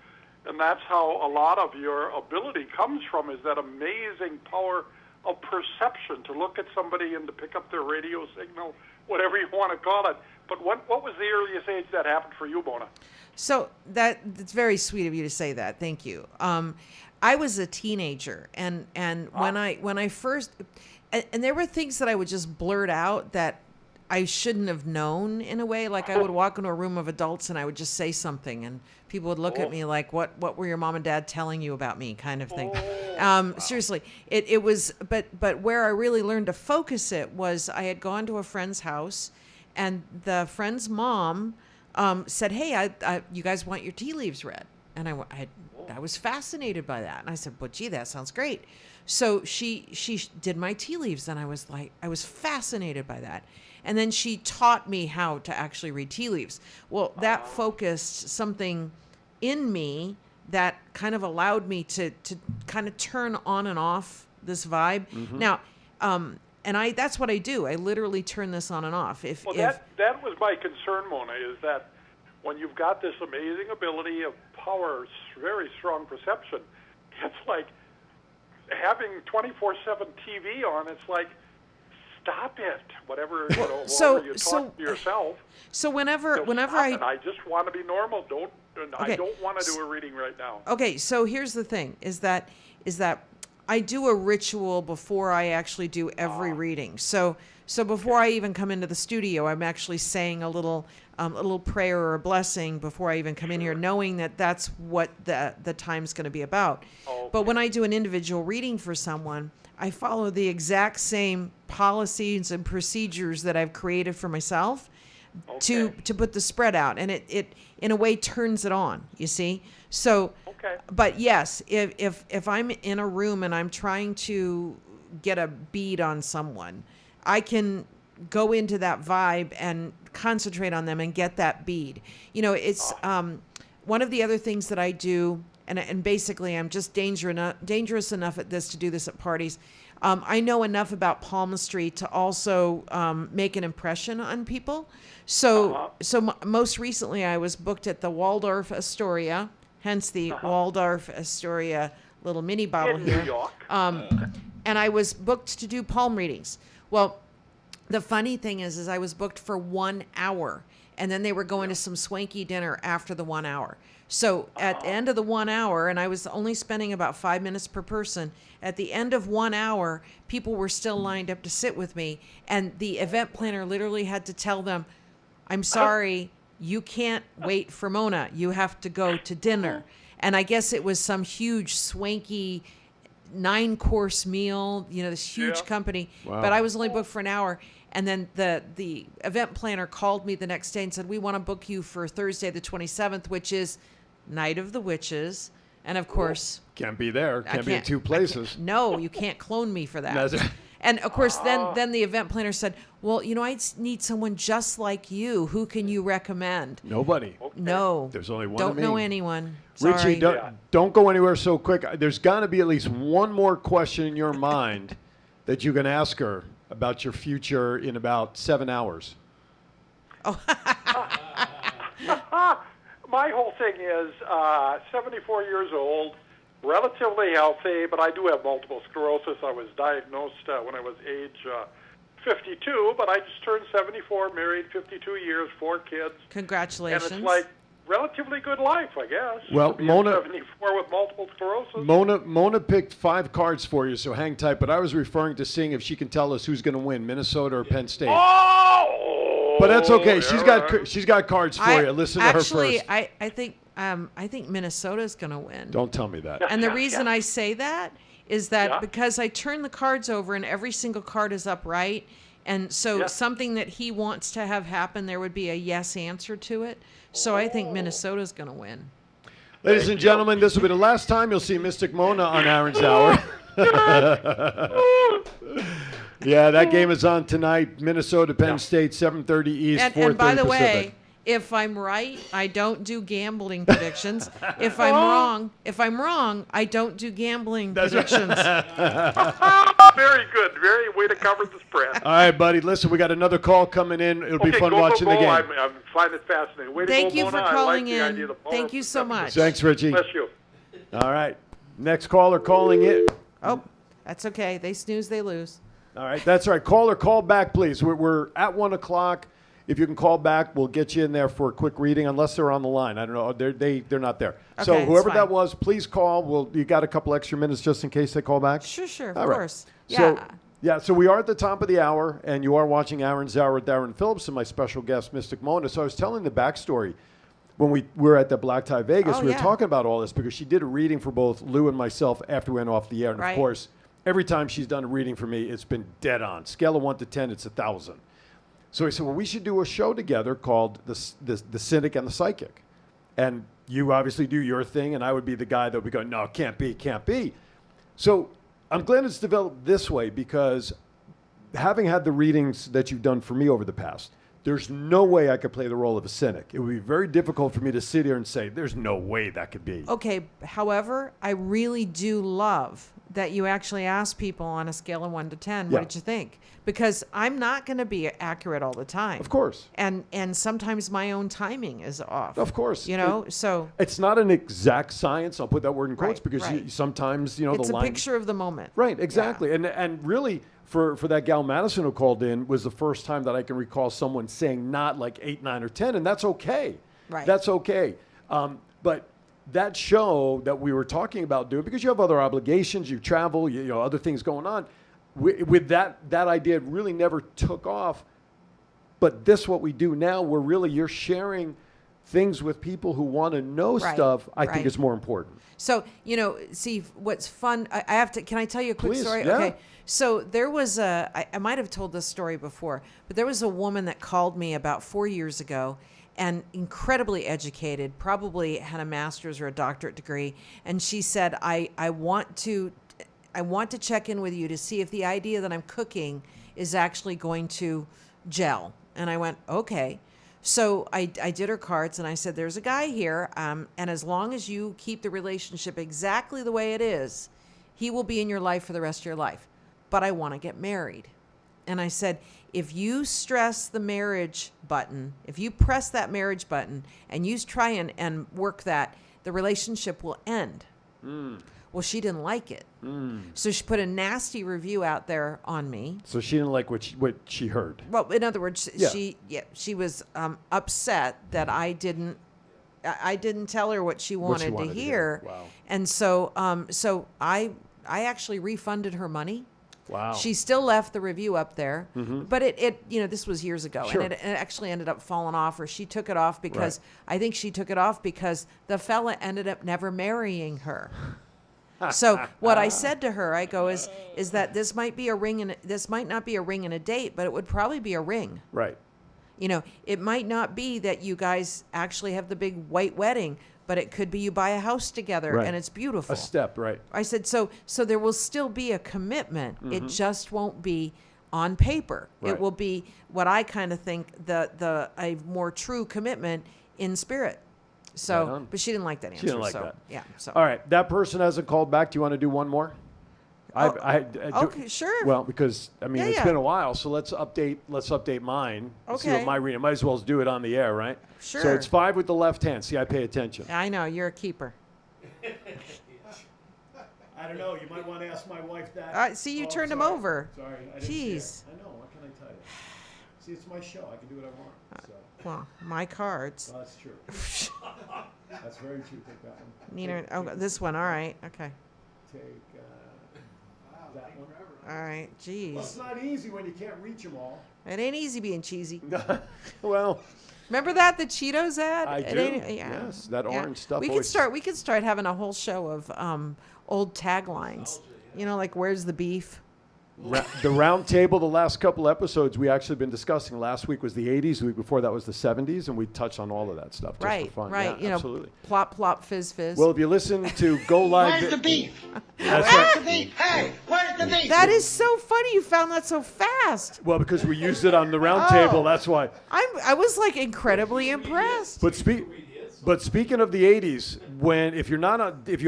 J: and that's how a lot of your ability comes from, is that amazing power of perception, to look at somebody and to pick up their radio signal, whatever you want to call it. But what was the earliest age that happened for you, Mona?
C: So that's very sweet of you to say that. Thank you. I was a teenager, and when I first, and there were things that I would just blurt out that I shouldn't have known, in a way. Like, I would walk into a room of adults and I would just say something, and people would look at me like, what were your mom and dad telling you about me, kind of thing. Seriously, it was, but where I really learned to focus it was, I had gone to a friend's house, and the friend's mom said, hey, you guys want your tea leaves read? And I was fascinated by that. And I said, well, gee, that sounds great. So she did my tea leaves, and I was fascinated by that. And then she taught me how to actually read tea leaves. Well, that focused something in me that kind of allowed me to kind of turn on and off this vibe. Mm-hmm. Now, and that's what I do. I literally turn this on and off.
J: That was my concern, Mona, is that when you've got this amazing ability of power, very strong perception, it's like having 24/7 TV on. It's like, stop it, whatever you talk to yourself.
C: So whenever
J: I just want to be normal. I don't want to do a reading right now.
C: Okay, so here's the thing: is that I do a ritual before I actually do every reading. So before I even come into the studio, I'm actually saying a little prayer or a blessing before I even come in here, knowing that that's what the time's going to be about. Okay. But when I do an individual reading for someone, I follow the exact same policies and procedures that I've created for myself to put the spread out, and it in a way turns it on, you see. So but yes, if I'm in a room and I'm trying to get a bead on someone, I can go into that vibe and concentrate on them and get that bead. You know, it's one of the other things that I do, and basically I'm just dangerous enough at this to do this at parties. I know enough about palmistry to also make an impression on people. So most recently I was booked at the Waldorf Astoria, hence the Waldorf Astoria little mini bottle
J: in
C: here.
J: New York.
C: And I was booked to do palm readings. Well, the funny thing is I was booked for 1 hour, and then they were going to some swanky dinner after the 1 hour. So at the end of the 1 hour, and I was only spending about 5 minutes per person, at the end of 1 hour, people were still lined up to sit with me, and the event planner literally had to tell them, I'm sorry, you can't wait for Mona. You have to go to dinner. And I guess it was some huge swanky 9-course meal, this huge company.
A: Wow.
C: But I was only booked for an hour. And then the event planner called me the next day and said, we want to book you for Thursday the 27th, which is Night of the Witches. And of course,
A: can't be there. Can't be in two places.
C: No, you can't clone me for that. And of course, then the event planner said, well, I need someone just like you. Who can you recommend?
A: Nobody.
C: No.
A: There's only one.
C: Don't
A: of me.
C: know anyone. Sorry.
A: Richie, don't go anywhere so quick. There's got to be at least one more question in your mind that you can ask her about your future in about 7 hours.
C: Oh.
J: My whole thing is 74 years old, relatively healthy, but I do have multiple sclerosis. I was diagnosed when I was age 52, but I just turned 74, married 52 years, 4 kids.
C: Congratulations.
J: And it's like relatively good life, I guess.
A: Well, Mona,
J: 74 with multiple sclerosis.
A: Mona picked 5 cards for you, so hang tight. But I was referring to seeing if she can tell us who's going to win, Minnesota or Penn State.
J: Oh!
A: But that's okay. She's got cards for you. Listen to her first.
C: Actually, I think Minnesota's going to win.
A: Don't tell me that.
C: And the reason I say that is that because I turn the cards over and every single card is upright. And so something that he wants to have happen, there would be a yes answer to it. So I think Minnesota's going to win.
A: Ladies and gentlemen, this will be the last time you'll see Mystic Mona on Aaron's Hour. Yeah, that game is on tonight. Minnesota, Penn State, 7:30 East, 4:30
C: And by the
A: Pacific.
C: way, if I'm right, I don't do gambling predictions. If I'm wrong, I don't do gambling predictions.
J: Very good. Very way to cover the spread.
A: All right, buddy. Listen, we got another call coming in. It'll be fun watching the game.
J: I find it fascinating. Way to
C: Thank
J: go,
C: you for
J: Mona.
C: calling
J: I like the idea
C: in.
J: of the
C: Thank you so much.
A: Thanks, Richie.
J: Bless you.
A: All right. Next caller calling in.
C: Oh, that's okay. They snooze, they lose.
A: All right, that's right. Caller, call back, please. We're at 1 o'clock. If you can call back, we'll get you in there for a quick reading, unless they're on the line. I don't know. They're not there.
C: Okay,
A: so
C: it's
A: whoever
C: fine.
A: that was, please call. You got a couple extra minutes just in case they call back?
C: Sure, of
A: All right.
C: course.
A: So we are at the top of the hour, and you are watching Aaron's Hour with Aaron Phillips and my special guest, Mystic Mona. So I was telling the backstory. When we were at the Black Tie Vegas, we were talking about all this because she did a reading for both Lou and myself after we went off the air. And, of course, every time she's done a reading for me, it's been dead on. Scale of 1 to 10, it's 1,000. So he said, well, we should do a show together called the Cynic and the Psychic. And you obviously do your thing, and I would be the guy that would be going, no, can't be. So I'm glad it's developed this way because having had the readings that you've done for me over the past, there's no way I could play the role of a cynic. It would be very difficult for me to sit here and say, there's no way that could be.
C: Okay, however, I really do love that you actually ask people on a scale of 1 to 10, what did you think? Because I'm not going to be accurate all the time.
A: Of course.
C: And sometimes my own timing is off.
A: Of course.
C: So
A: it's not an exact science. I'll put that word in quotes because sometimes, the line.
C: It's a picture of the moment.
A: Right, exactly. Yeah. And really, for that gal Madison who called in, was the first time that I can recall someone saying not like 8, 9, or 10, and that's okay.
C: Right.
A: That's okay. But that show that we were talking about doing, because you have other obligations, you travel, you know, other things going on, with that idea, it really never took off. But this, what we do now, you're sharing things with people who want to know stuff, I think is more important.
C: So, see, what's fun, can I tell you a quick story?
A: Yeah.
C: Okay. So there was I might have told this story before, but there was a woman that called me about 4 years ago and incredibly educated, probably had a master's or a doctorate degree. And she said, I want to check in with you to see if the idea that I'm cooking is actually going to gel. And I went, okay. So I did her cards and I said, there's a guy here. And as long as you keep the relationship exactly the way it is, he will be in your life for the rest of your life. But I want to get married. And I said, if you stress the marriage button, if you press that marriage button and you try and work that, the relationship will end. Well, she didn't like it. So she put a nasty review out there on me.
A: So she didn't like what she heard.
C: Well, in other words, she was upset that I didn't tell her what she wanted to hear.
A: Wow.
C: And so I actually refunded her money.
A: Wow.
C: She still left the review up there,
A: Mm-hmm.
C: but it this was years ago,
A: Sure.
C: and it actually ended up falling off, or she took it off because I think she took it off because the fella ended up never marrying her. So what I said to her, I go, is that this might be a ring, and this might not be a ring and a date, but it would probably be a ring.
A: Right.
C: You know, it might not be that you guys actually have the big white wedding, but it could be you buy a house together
A: Right.
C: and it's beautiful.
A: A step, right.
C: I said, so there will still be a commitment. It just won't be on paper.
A: Right.
C: It will be what I kind of think a more true commitment in spirit. So,
A: Right on.
C: but she didn't like that answer.
A: She didn't like
C: so,
A: that.
C: Yeah. So.
A: All right. That person hasn't called back. Do you want to do one more?
C: Okay, sure.
A: Well, because I mean,
C: Yeah,
A: it's
C: yeah.
A: been a while, so let's update mine. See what
C: Okay.
A: my reading. Might as well do it on the air, right?
C: Sure.
A: So it's 5 with the left hand. See, I pay attention.
C: I know you're a keeper.
A: I don't know. You might want to ask my wife that.
C: See, you turned him over.
A: Sorry, I didn't see
C: Jeez.
A: it. I know. What can I tell you? See, it's my show. I can do what I want. So.
C: Well, my cards.
A: Well, that's true. That's very true. Take that one.
C: Nina, this one. All right. Okay.
A: Take that one.
C: All right. Jeez.
A: Well, it's not easy when you can't reach them all.
C: It ain't easy being cheesy.
A: Well,
C: Remember that the Cheetos ad?
A: I
C: It
A: do.
C: ain't-
A: Yes, that orange stuff
C: We could
A: always-
C: start. We could start having a whole show of old taglines. You know, like "Where's the beef?"
A: the round table, the last couple episodes we actually been discussing. Last week was the 80s. The week before that was the 70s, and we touched on all of that stuff just
C: Right.
A: for fun.
C: Right.
A: Yeah,
C: you know,
A: absolutely.
C: plop plop fizz fizz.
A: Well, if you listen to Go Live,
E: Where's the beef?
A: That's
E: Where's
A: right.
E: the beef? Hey, where's the beef?
C: That is so funny. You found that so fast.
A: Well, because we used it on the round
C: Oh.
A: table, that's why.
C: I was like incredibly impressed.
A: But speaking of the 80s, if you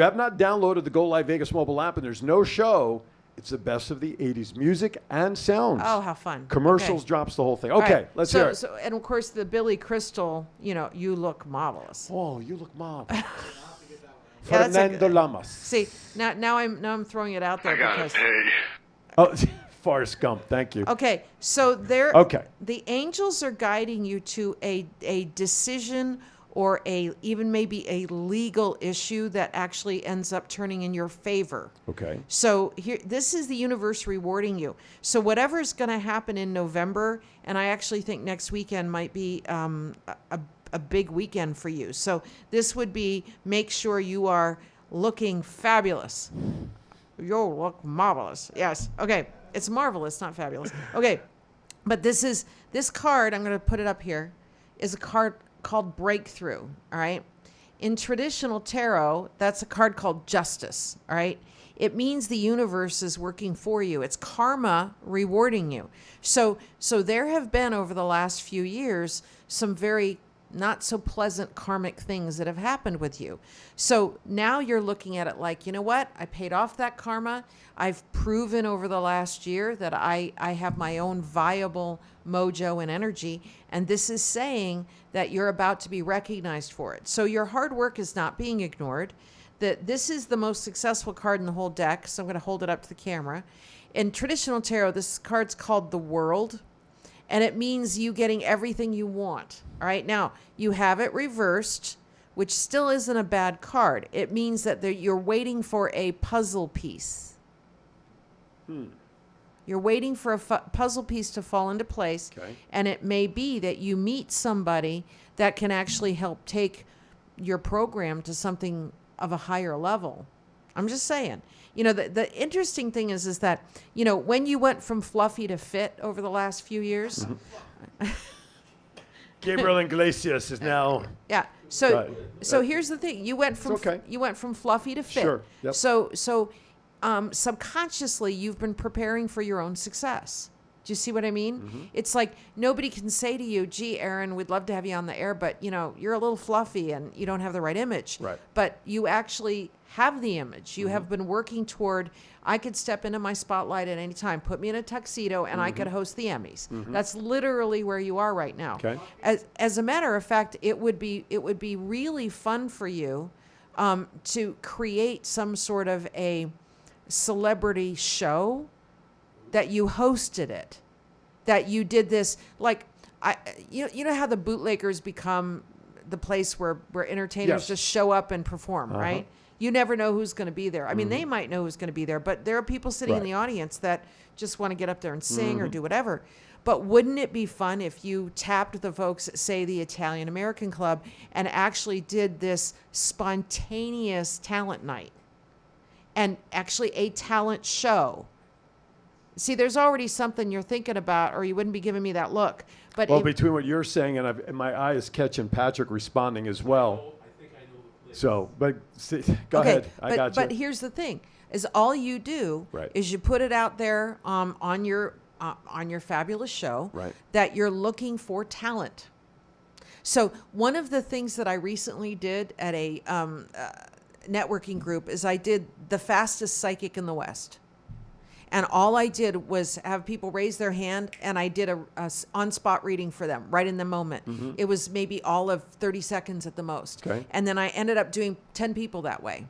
A: have not downloaded the Go Live Vegas mobile app and there's no show, it's the best of the 80s music and sounds.
C: Oh, how fun.
A: Commercials
C: Okay.
A: drops the whole thing.
C: All
A: Okay,
C: right.
A: let's
C: so,
A: hear it.
C: So, and of course, the Billy Crystal, you know, "You look marvelous."
A: Oh, you look marvelous.
C: Yeah, that's a
A: Fernando
C: good-
A: Lamas.
C: See, now I'm throwing it out there because
A: Oh, Forrest Gump, thank you.
C: okay, so there.
A: Okay.
C: The angels are guiding you to a decision or even maybe a legal issue that actually ends up turning in your favor.
A: Okay.
C: So this is the universe rewarding you. So whatever's going to happen in November, and I actually think next weekend might be a big weekend for you. So this would be, make sure you are looking fabulous. You look marvelous. Yes. Okay. It's marvelous, not fabulous. Okay. But this card, I'm going to put it up here, is a card called Breakthrough. All right. In traditional tarot, that's a card called Justice. All right. It means the universe is working for you. It's karma rewarding you. So there have been over the last few years some very not so pleasant karmic things that have happened with you. So now you're looking at it like, you know what? I paid off that karma. I've proven over the last year that I have my own viable mojo and energy. And this is saying that you're about to be recognized for it. So your hard work is not being ignored. That this is the most successful card in the whole deck. So I'm going to hold it up to the camera. In traditional tarot, this card's called the World. And it means you getting everything you want. All right. Now, you have it reversed, which still isn't a bad card. It means that you're waiting for a puzzle piece. You're waiting for a puzzle piece to fall into place.
A: Okay.
C: And it may be that you meet somebody that can actually help take your program to something of a higher level. I'm just saying. You know, the interesting thing is that, you know, when you went from fluffy to fit over the last few years.
A: Gabriel Iglesias is now.
C: Yeah. So
A: Right.
C: so here's the thing. You went from
A: okay.
C: you went from fluffy to fit.
A: Sure. Yep.
C: So subconsciously you've been preparing for your own success. Do you see what I mean? It's like nobody can say to you, "Gee, Aaron, we'd love to have you on the air, but you know, you're a little fluffy and you don't have the right image."
A: Right.
C: But you actually have the image. You have been working toward, I could step into my spotlight at any time, put me in a tuxedo, and I could host the Emmys. That's literally where you are right now.
A: Okay.
C: As a matter of fact, it would be really fun for you to create some sort of a celebrity show that you hosted it, that you did this, like, you know how the bootleggers become the place where entertainers
A: Yes.
C: just show up and perform, right? You never know who's going to be there. I mean, they might know who's going to be there, but there are people sitting in the audience that just want to get up there and sing or do whatever. But wouldn't it be fun if you tapped the folks at, say, the Italian American Club and actually did this spontaneous talent night and actually a talent show? See, there's already something you're thinking about, or you wouldn't be giving me that look. But
A: well, between what you're saying and my eye is catching Patrick responding as well. I think I know the place. So, but go ahead. I got you.
C: But here's the thing: is all you do is you put it out there on your fabulous show that you're looking for talent. So one of the things that I recently did at a networking group is I did the fastest psychic in the West. And all I did was have people raise their hand, and I did a on-spot reading for them right in the moment. It was maybe all of 30 seconds at the most. Okay. And then I ended up doing 10 people that way.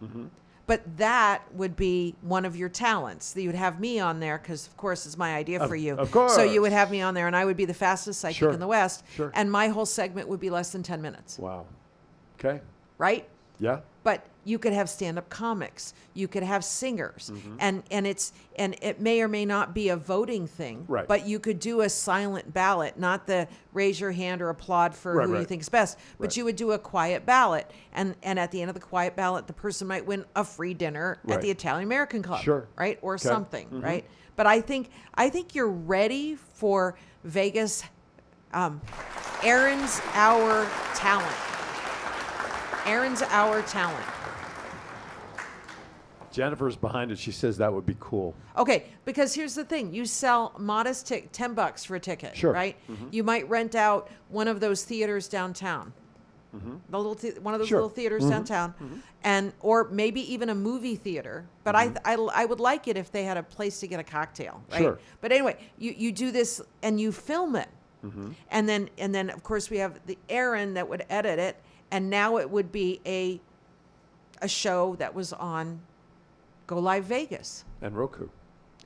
C: But that would be one of your talents. That you would have me on there because, of course, it's my idea for you.
A: Of course.
C: So you would have me on there, and I would be the fastest psychic in the West. And my whole segment would be less than 10 minutes.
A: Wow. Okay.
C: Right?
A: Yeah.
C: But you could have stand-up comics. You could have singers, and it may or may not be a voting thing.
A: Right.
C: But you could do a silent ballot, not the raise your hand or applaud for who you think is best. But you would do a quiet ballot, and at the end of the quiet ballot, the person might win a free dinner at the Italian American Club. Right, or something. Right. But I think you're ready for Vegas. Aaron's Hour Talent. Aaron's Hour Talent.
A: Jennifer's behind it. She says that would be cool.
C: Okay, because here's the thing. You sell modest $10 for a ticket, right? You might rent out one of those theaters downtown. The little one of those little theaters downtown, and or maybe even a movie theater. But I would like it if they had a place to get a cocktail, right? But anyway, you do this and you film it. And then of course we have the Aaron that would edit it. And now it would be a show that was on Go Live Vegas.
A: And Roku.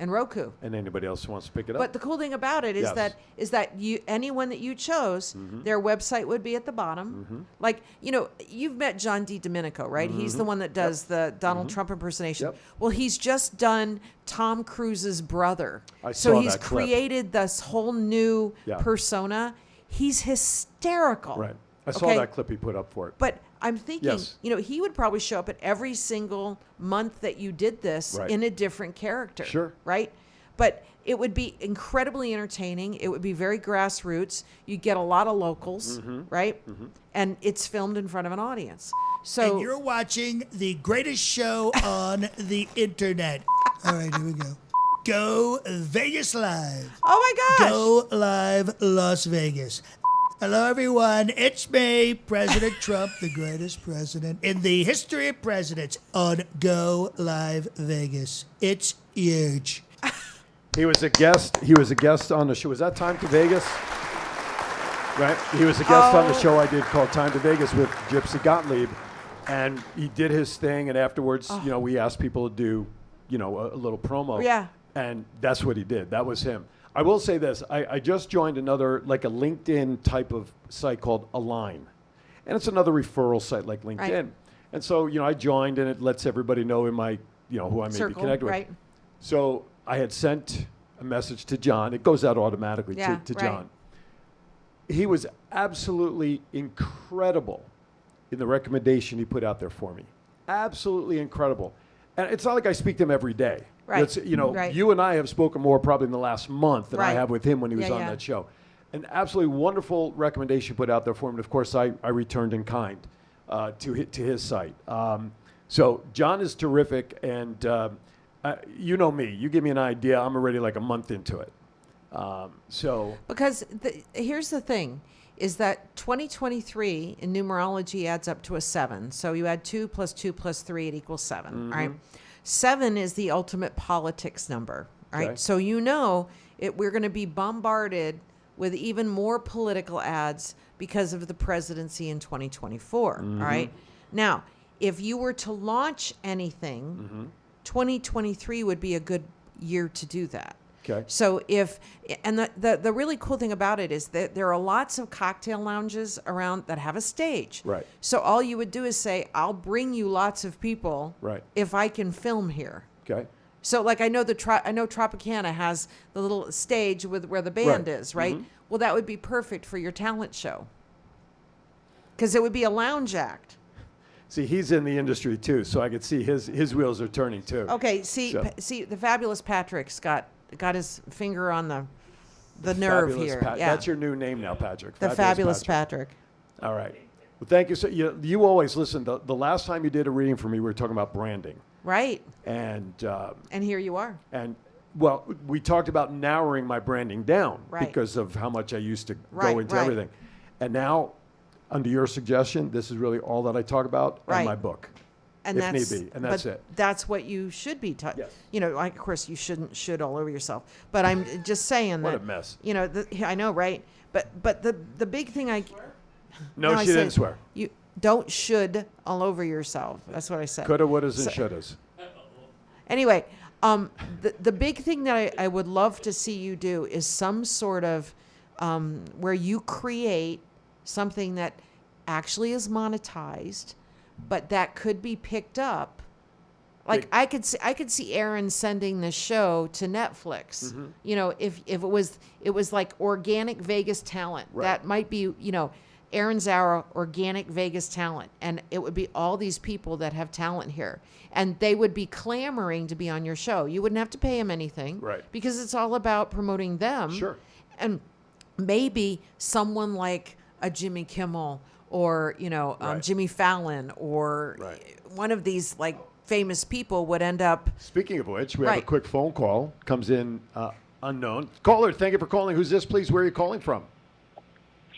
C: And
A: anybody else who wants to pick it up.
C: But the cool thing about it is that anyone that you chose, their website would be at the bottom. Like, you've met John D. Domenico, right? He's the one that does the Donald Trump impersonation. Well, he's just done Tom Cruise's brother. So he's created this whole new persona. He's hysterical.
A: Right. I saw that clip he put up for it.
C: But I'm thinking, he would probably show up at every single month that you did this in a different character. Right? But it would be incredibly entertaining. It would be very grassroots. You get a lot of locals, right? And it's filmed in front of an audience. So
K: and you're watching the greatest show on the internet. All right, here we go. Go Vegas Live.
C: Oh my gosh.
K: Go Live Las Vegas. Hello, everyone. It's me, President Trump, the greatest president in the history of presidents on Go Live Vegas. It's huge.
A: He was a guest. He was a guest on the show. Was that Time to Vegas? Right. He was a guest on the show I did called Time to Vegas with Gypsy Gottlieb, and he did his thing. And afterwards, we asked people to do, a little promo.
C: Yeah.
A: And that's what he did. That was him. I will say this. I just joined another, like a LinkedIn type of site called Align. And it's another referral site like LinkedIn. Right. And so, I joined, and it lets everybody know in my, who I may be connected with. So I had sent a message to John. It goes out automatically to John. He was absolutely incredible in the recommendation he put out there for me. Absolutely incredible. And it's not like I speak to him every day.
C: Right.
A: It's, you and I have spoken more probably in the last month than I have with him when he was on that show. An absolutely wonderful recommendation put out there for him. And of course, I returned in kind to his site. So John is terrific. And you know me. You give me an idea, I'm already like a month into it.
C: Because here's the thing, is that 2023 in numerology adds up to a 7. So you add 2 plus 2 plus 3, it equals 7, right? 7 is the ultimate politics number, right? Okay. So we're going to be bombarded with even more political ads because of the presidency in 2024, all right? Now, if you were to launch anything, 2023 would be a good year to do that.
A: Okay.
C: So and the really cool thing about it is that there are lots of cocktail lounges around that have a stage.
A: Right.
C: So all you would do is say, I'll bring you lots of people
A: Right.
C: if I can film here.
A: Okay.
C: So like I know Tropicana has the little stage with where the band
A: Right.
C: is, right? Well, that would be perfect for your talent show. Because it would be a lounge act.
A: See, he's in the industry too, so I could see his wheels are turning too.
C: Okay, see,
A: So-
C: see, the fabulous Patrick's got his finger on the nerve
A: Fabulous
C: here.
A: Pat-
C: Yeah,
A: That's your new name now, Patrick.
C: the fabulous Patrick.
A: All right. Well, thank you. So you always listen. The last time you did a reading for me, we were talking about branding,
C: Right,
A: and
C: and here you are.
A: well, we talked about narrowing my branding down
C: Right.
A: because of how much I used to
C: Right,
A: go into
C: right.
A: everything, and now, under your suggestion, this is really all that I talk about
C: Right.
A: in my book.
C: And
A: if
C: that's,
A: need be, and that's
C: but
A: it.
C: That's what you should be.
A: Yes.
C: You know, like, of course, you shouldn't should all over yourself. But I'm just saying
A: What
C: that.
A: a mess.
C: You know, I know, right? But the big thing
A: No,
C: I
A: she didn't
C: said,
A: swear.
C: You don't should all over yourself. That's what I said.
A: Coulda, wouldas, and
C: So-
A: shouldas.
C: Anyway, the big thing that I would love to see you do is some sort of where you create something that actually is monetized, but that could be picked up. Like I could see Aaron sending the show to Netflix.
A: Mm-hmm.
C: You know, if it was like organic Vegas talent,
A: Right.
C: that might be, you know, Aaron's our organic Vegas talent, and it would be all these people that have talent here, and they would be clamoring to be on your show. You wouldn't have to pay them anything,
A: Right.
C: Because it's all about promoting them.
A: Sure.
C: And maybe someone like a Jimmy Kimmel or, you know,
A: Right.
C: Jimmy Fallon or
A: Right.
C: one of these like famous people would end up.
A: Speaking of which, we have a
C: Right.
A: quick phone call. Comes in unknown. Caller, thank you for calling. Who's this, please? Where are you calling from?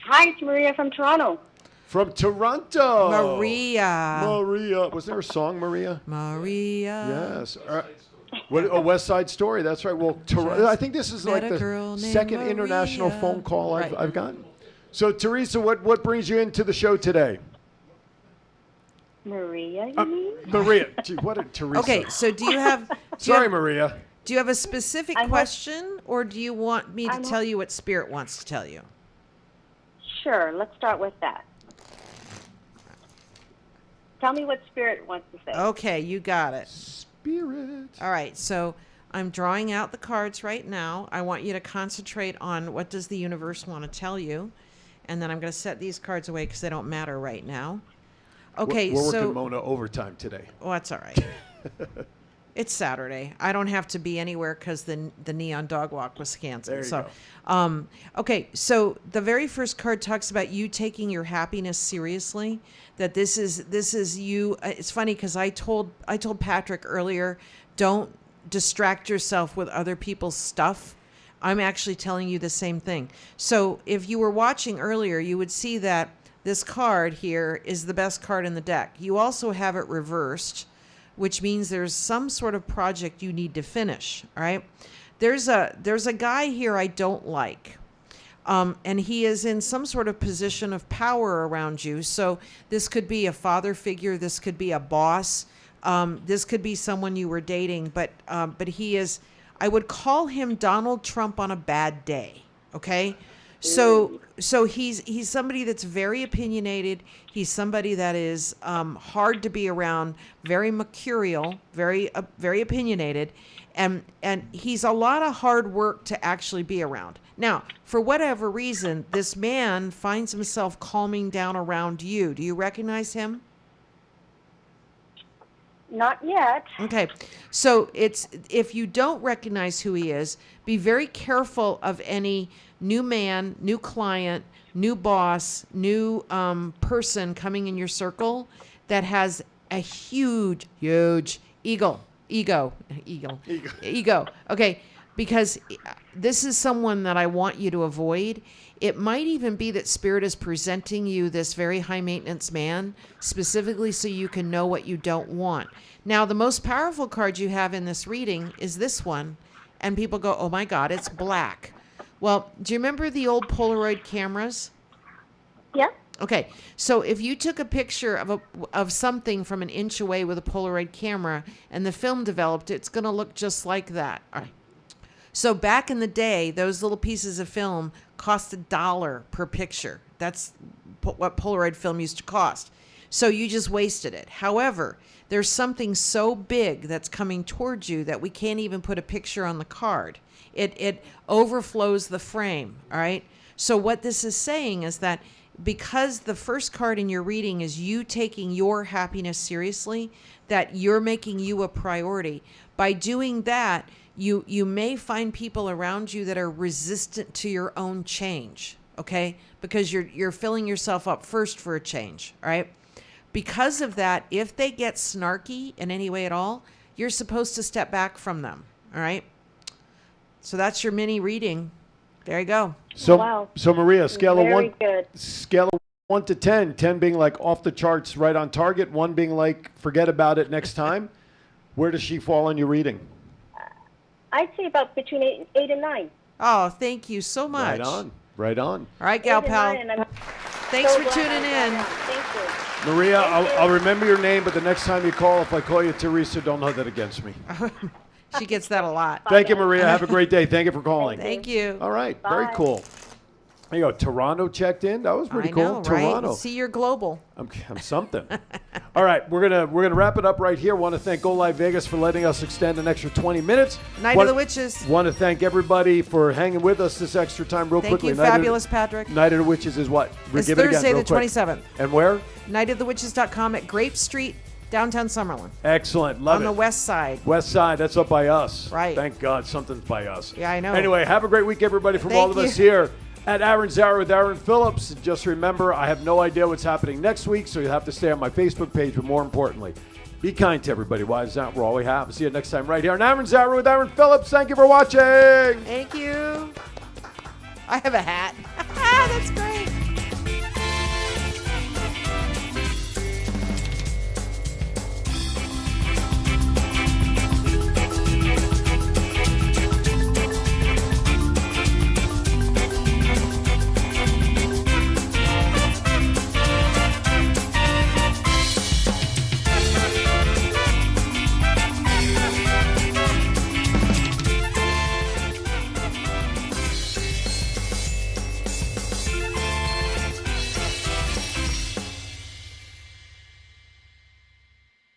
L: Hi, it's Maria from Toronto.
A: From Toronto.
C: Maria.
A: Maria. Was there a song, Maria?
C: Maria.
A: Yes. What, a West Side Story. That's right. Well, I think this is like
C: met a girl
A: the
C: named
A: second international
C: Maria.
A: phone call
C: Right.
A: I've gotten. So, Teresa, what brings you into the show today?
L: Maria, you mean?
A: Maria. Gee, what a Teresa.
C: Okay, so do you have?
A: Sorry, Maria.
C: Do you have a specific question, or do you want me to tell you what Spirit wants to tell you?
L: Sure, let's start with that. Tell me what Spirit wants to say.
C: Okay, you got it.
A: Spirit.
C: All right, so I'm drawing out the cards right now. I want you to concentrate on what does the universe want to tell you, and then I'm going to set these cards away because they don't matter right now. Okay,
A: we're
C: so
A: working Mona overtime today.
C: well, that's all right. It's Saturday. I don't have to be anywhere because the Neon Dog Walk was canceled.
A: There you
C: So,
A: go.
C: okay. So the very first card talks about you taking your happiness seriously. That this is you. It's funny because I told Patrick earlier, don't distract yourself with other people's stuff. I'm actually telling you the same thing. So if you were watching earlier, you would see that this card here is the best card in the deck. You also have it reversed, which means there's some sort of project you need to finish. All right. There's a guy here I don't like. And he is in some sort of position of power around you. So this could be a father figure. This could be a boss. This could be someone you were dating. But he is, I would call him Donald Trump on a bad day. Okay. So he's somebody that's very opinionated. He's somebody that is hard to be around, very mercurial, very opinionated, and he's a lot of hard work to actually be around. Now, for whatever reason, this man finds himself calming down around you. Do you recognize him?
L: Not yet.
C: Okay, so if you don't recognize who he is, be very careful of any new man, new client, new boss, new person coming in your circle that has a huge ego. Okay, because this is someone that I want you to avoid. It might even be that Spirit is presenting you this very high maintenance man specifically so you can know what you don't want. Now, the most powerful card you have in this reading is this one, and people go, oh my God, it's black. Well, do you remember the old Polaroid cameras?
L: Yeah.
C: Okay, so if you took a picture of something from an inch away with a Polaroid camera and the film developed, it's going to look just like that. All right. So back in the day, those little pieces of film cost $1 per picture. That's what Polaroid film used to cost. So you just wasted it. However, there's something so big that's coming towards you that we can't even put a picture on the card. It overflows the frame, all right? So what this is saying is that because the first card in your reading is you taking your happiness seriously, that you're making you a priority. By doing that, you may find people around you that are resistant to your own change, okay? Because you're filling yourself up first for a change, all right? Because of that, if they get snarky in any way at all, you're supposed to step back from them, all right? So that's your mini reading. There you go.
A: So,
L: Wow.
A: so Maria, scale
L: Very
A: of
L: good.
A: 1 to 10, 10 being like off the charts, right on target, 1 being like forget about it next time. Where does she fall on your reading?
L: I'd say about between 8 and 9.
C: Oh, thank you so much.
A: Right on. Right on.
C: All right, Gal
L: 8 and
C: Pal.
L: 9, and I'm
C: Thanks
L: so
C: for
L: glad
C: tuning
L: I got
C: in.
L: on. Thank you.
A: Maria,
L: Thank you.
A: I'll remember your name, but the next time you call, if I call you Teresa, don't hold that against me.
C: She gets that a lot.
A: Thank you, Maria. Have a great day. Thank you for calling.
C: Thank you.
A: All right. Very
L: Bye.
A: cool. There you go. Toronto checked in. That was pretty
C: I
A: cool.
C: know,
A: Toronto.
C: right? See, you're global.
A: I'm something. All right, we're gonna wrap it up right here. Want to thank Go Live Vegas for letting us extend an extra 20 minutes.
C: Night of the Witches.
A: Want to thank everybody for hanging with us this extra time. Real
C: Thank
A: quickly.
C: you,
A: Night of-
C: Fabulous Patrick.
A: Night of the Witches is what?
C: It's
A: Give it again,
C: Thursday
A: real
C: the
A: quick.
C: 27th.
A: And where?
C: Nightofthewitches.com at Grape Street, downtown Summerlin.
A: Excellent. Love
C: On
A: it.
C: the west side.
A: West Side, that's up by us.
C: Right.
A: Thank God something's by us.
C: Yeah, I know.
A: Anyway, have a great week, everybody, from
C: Thank
A: all of us
C: you.
A: here at Aaron's Hour with Aaron Phillips. Just remember, I have no idea what's happening next week, so you'll have to stay on my Facebook page. But more importantly, be kind to everybody. Why is that? We're all we have. See you next time right here on Aaron's Hour with Aaron Phillips. Thank you for watching.
C: Thank you. I have a hat. That's great.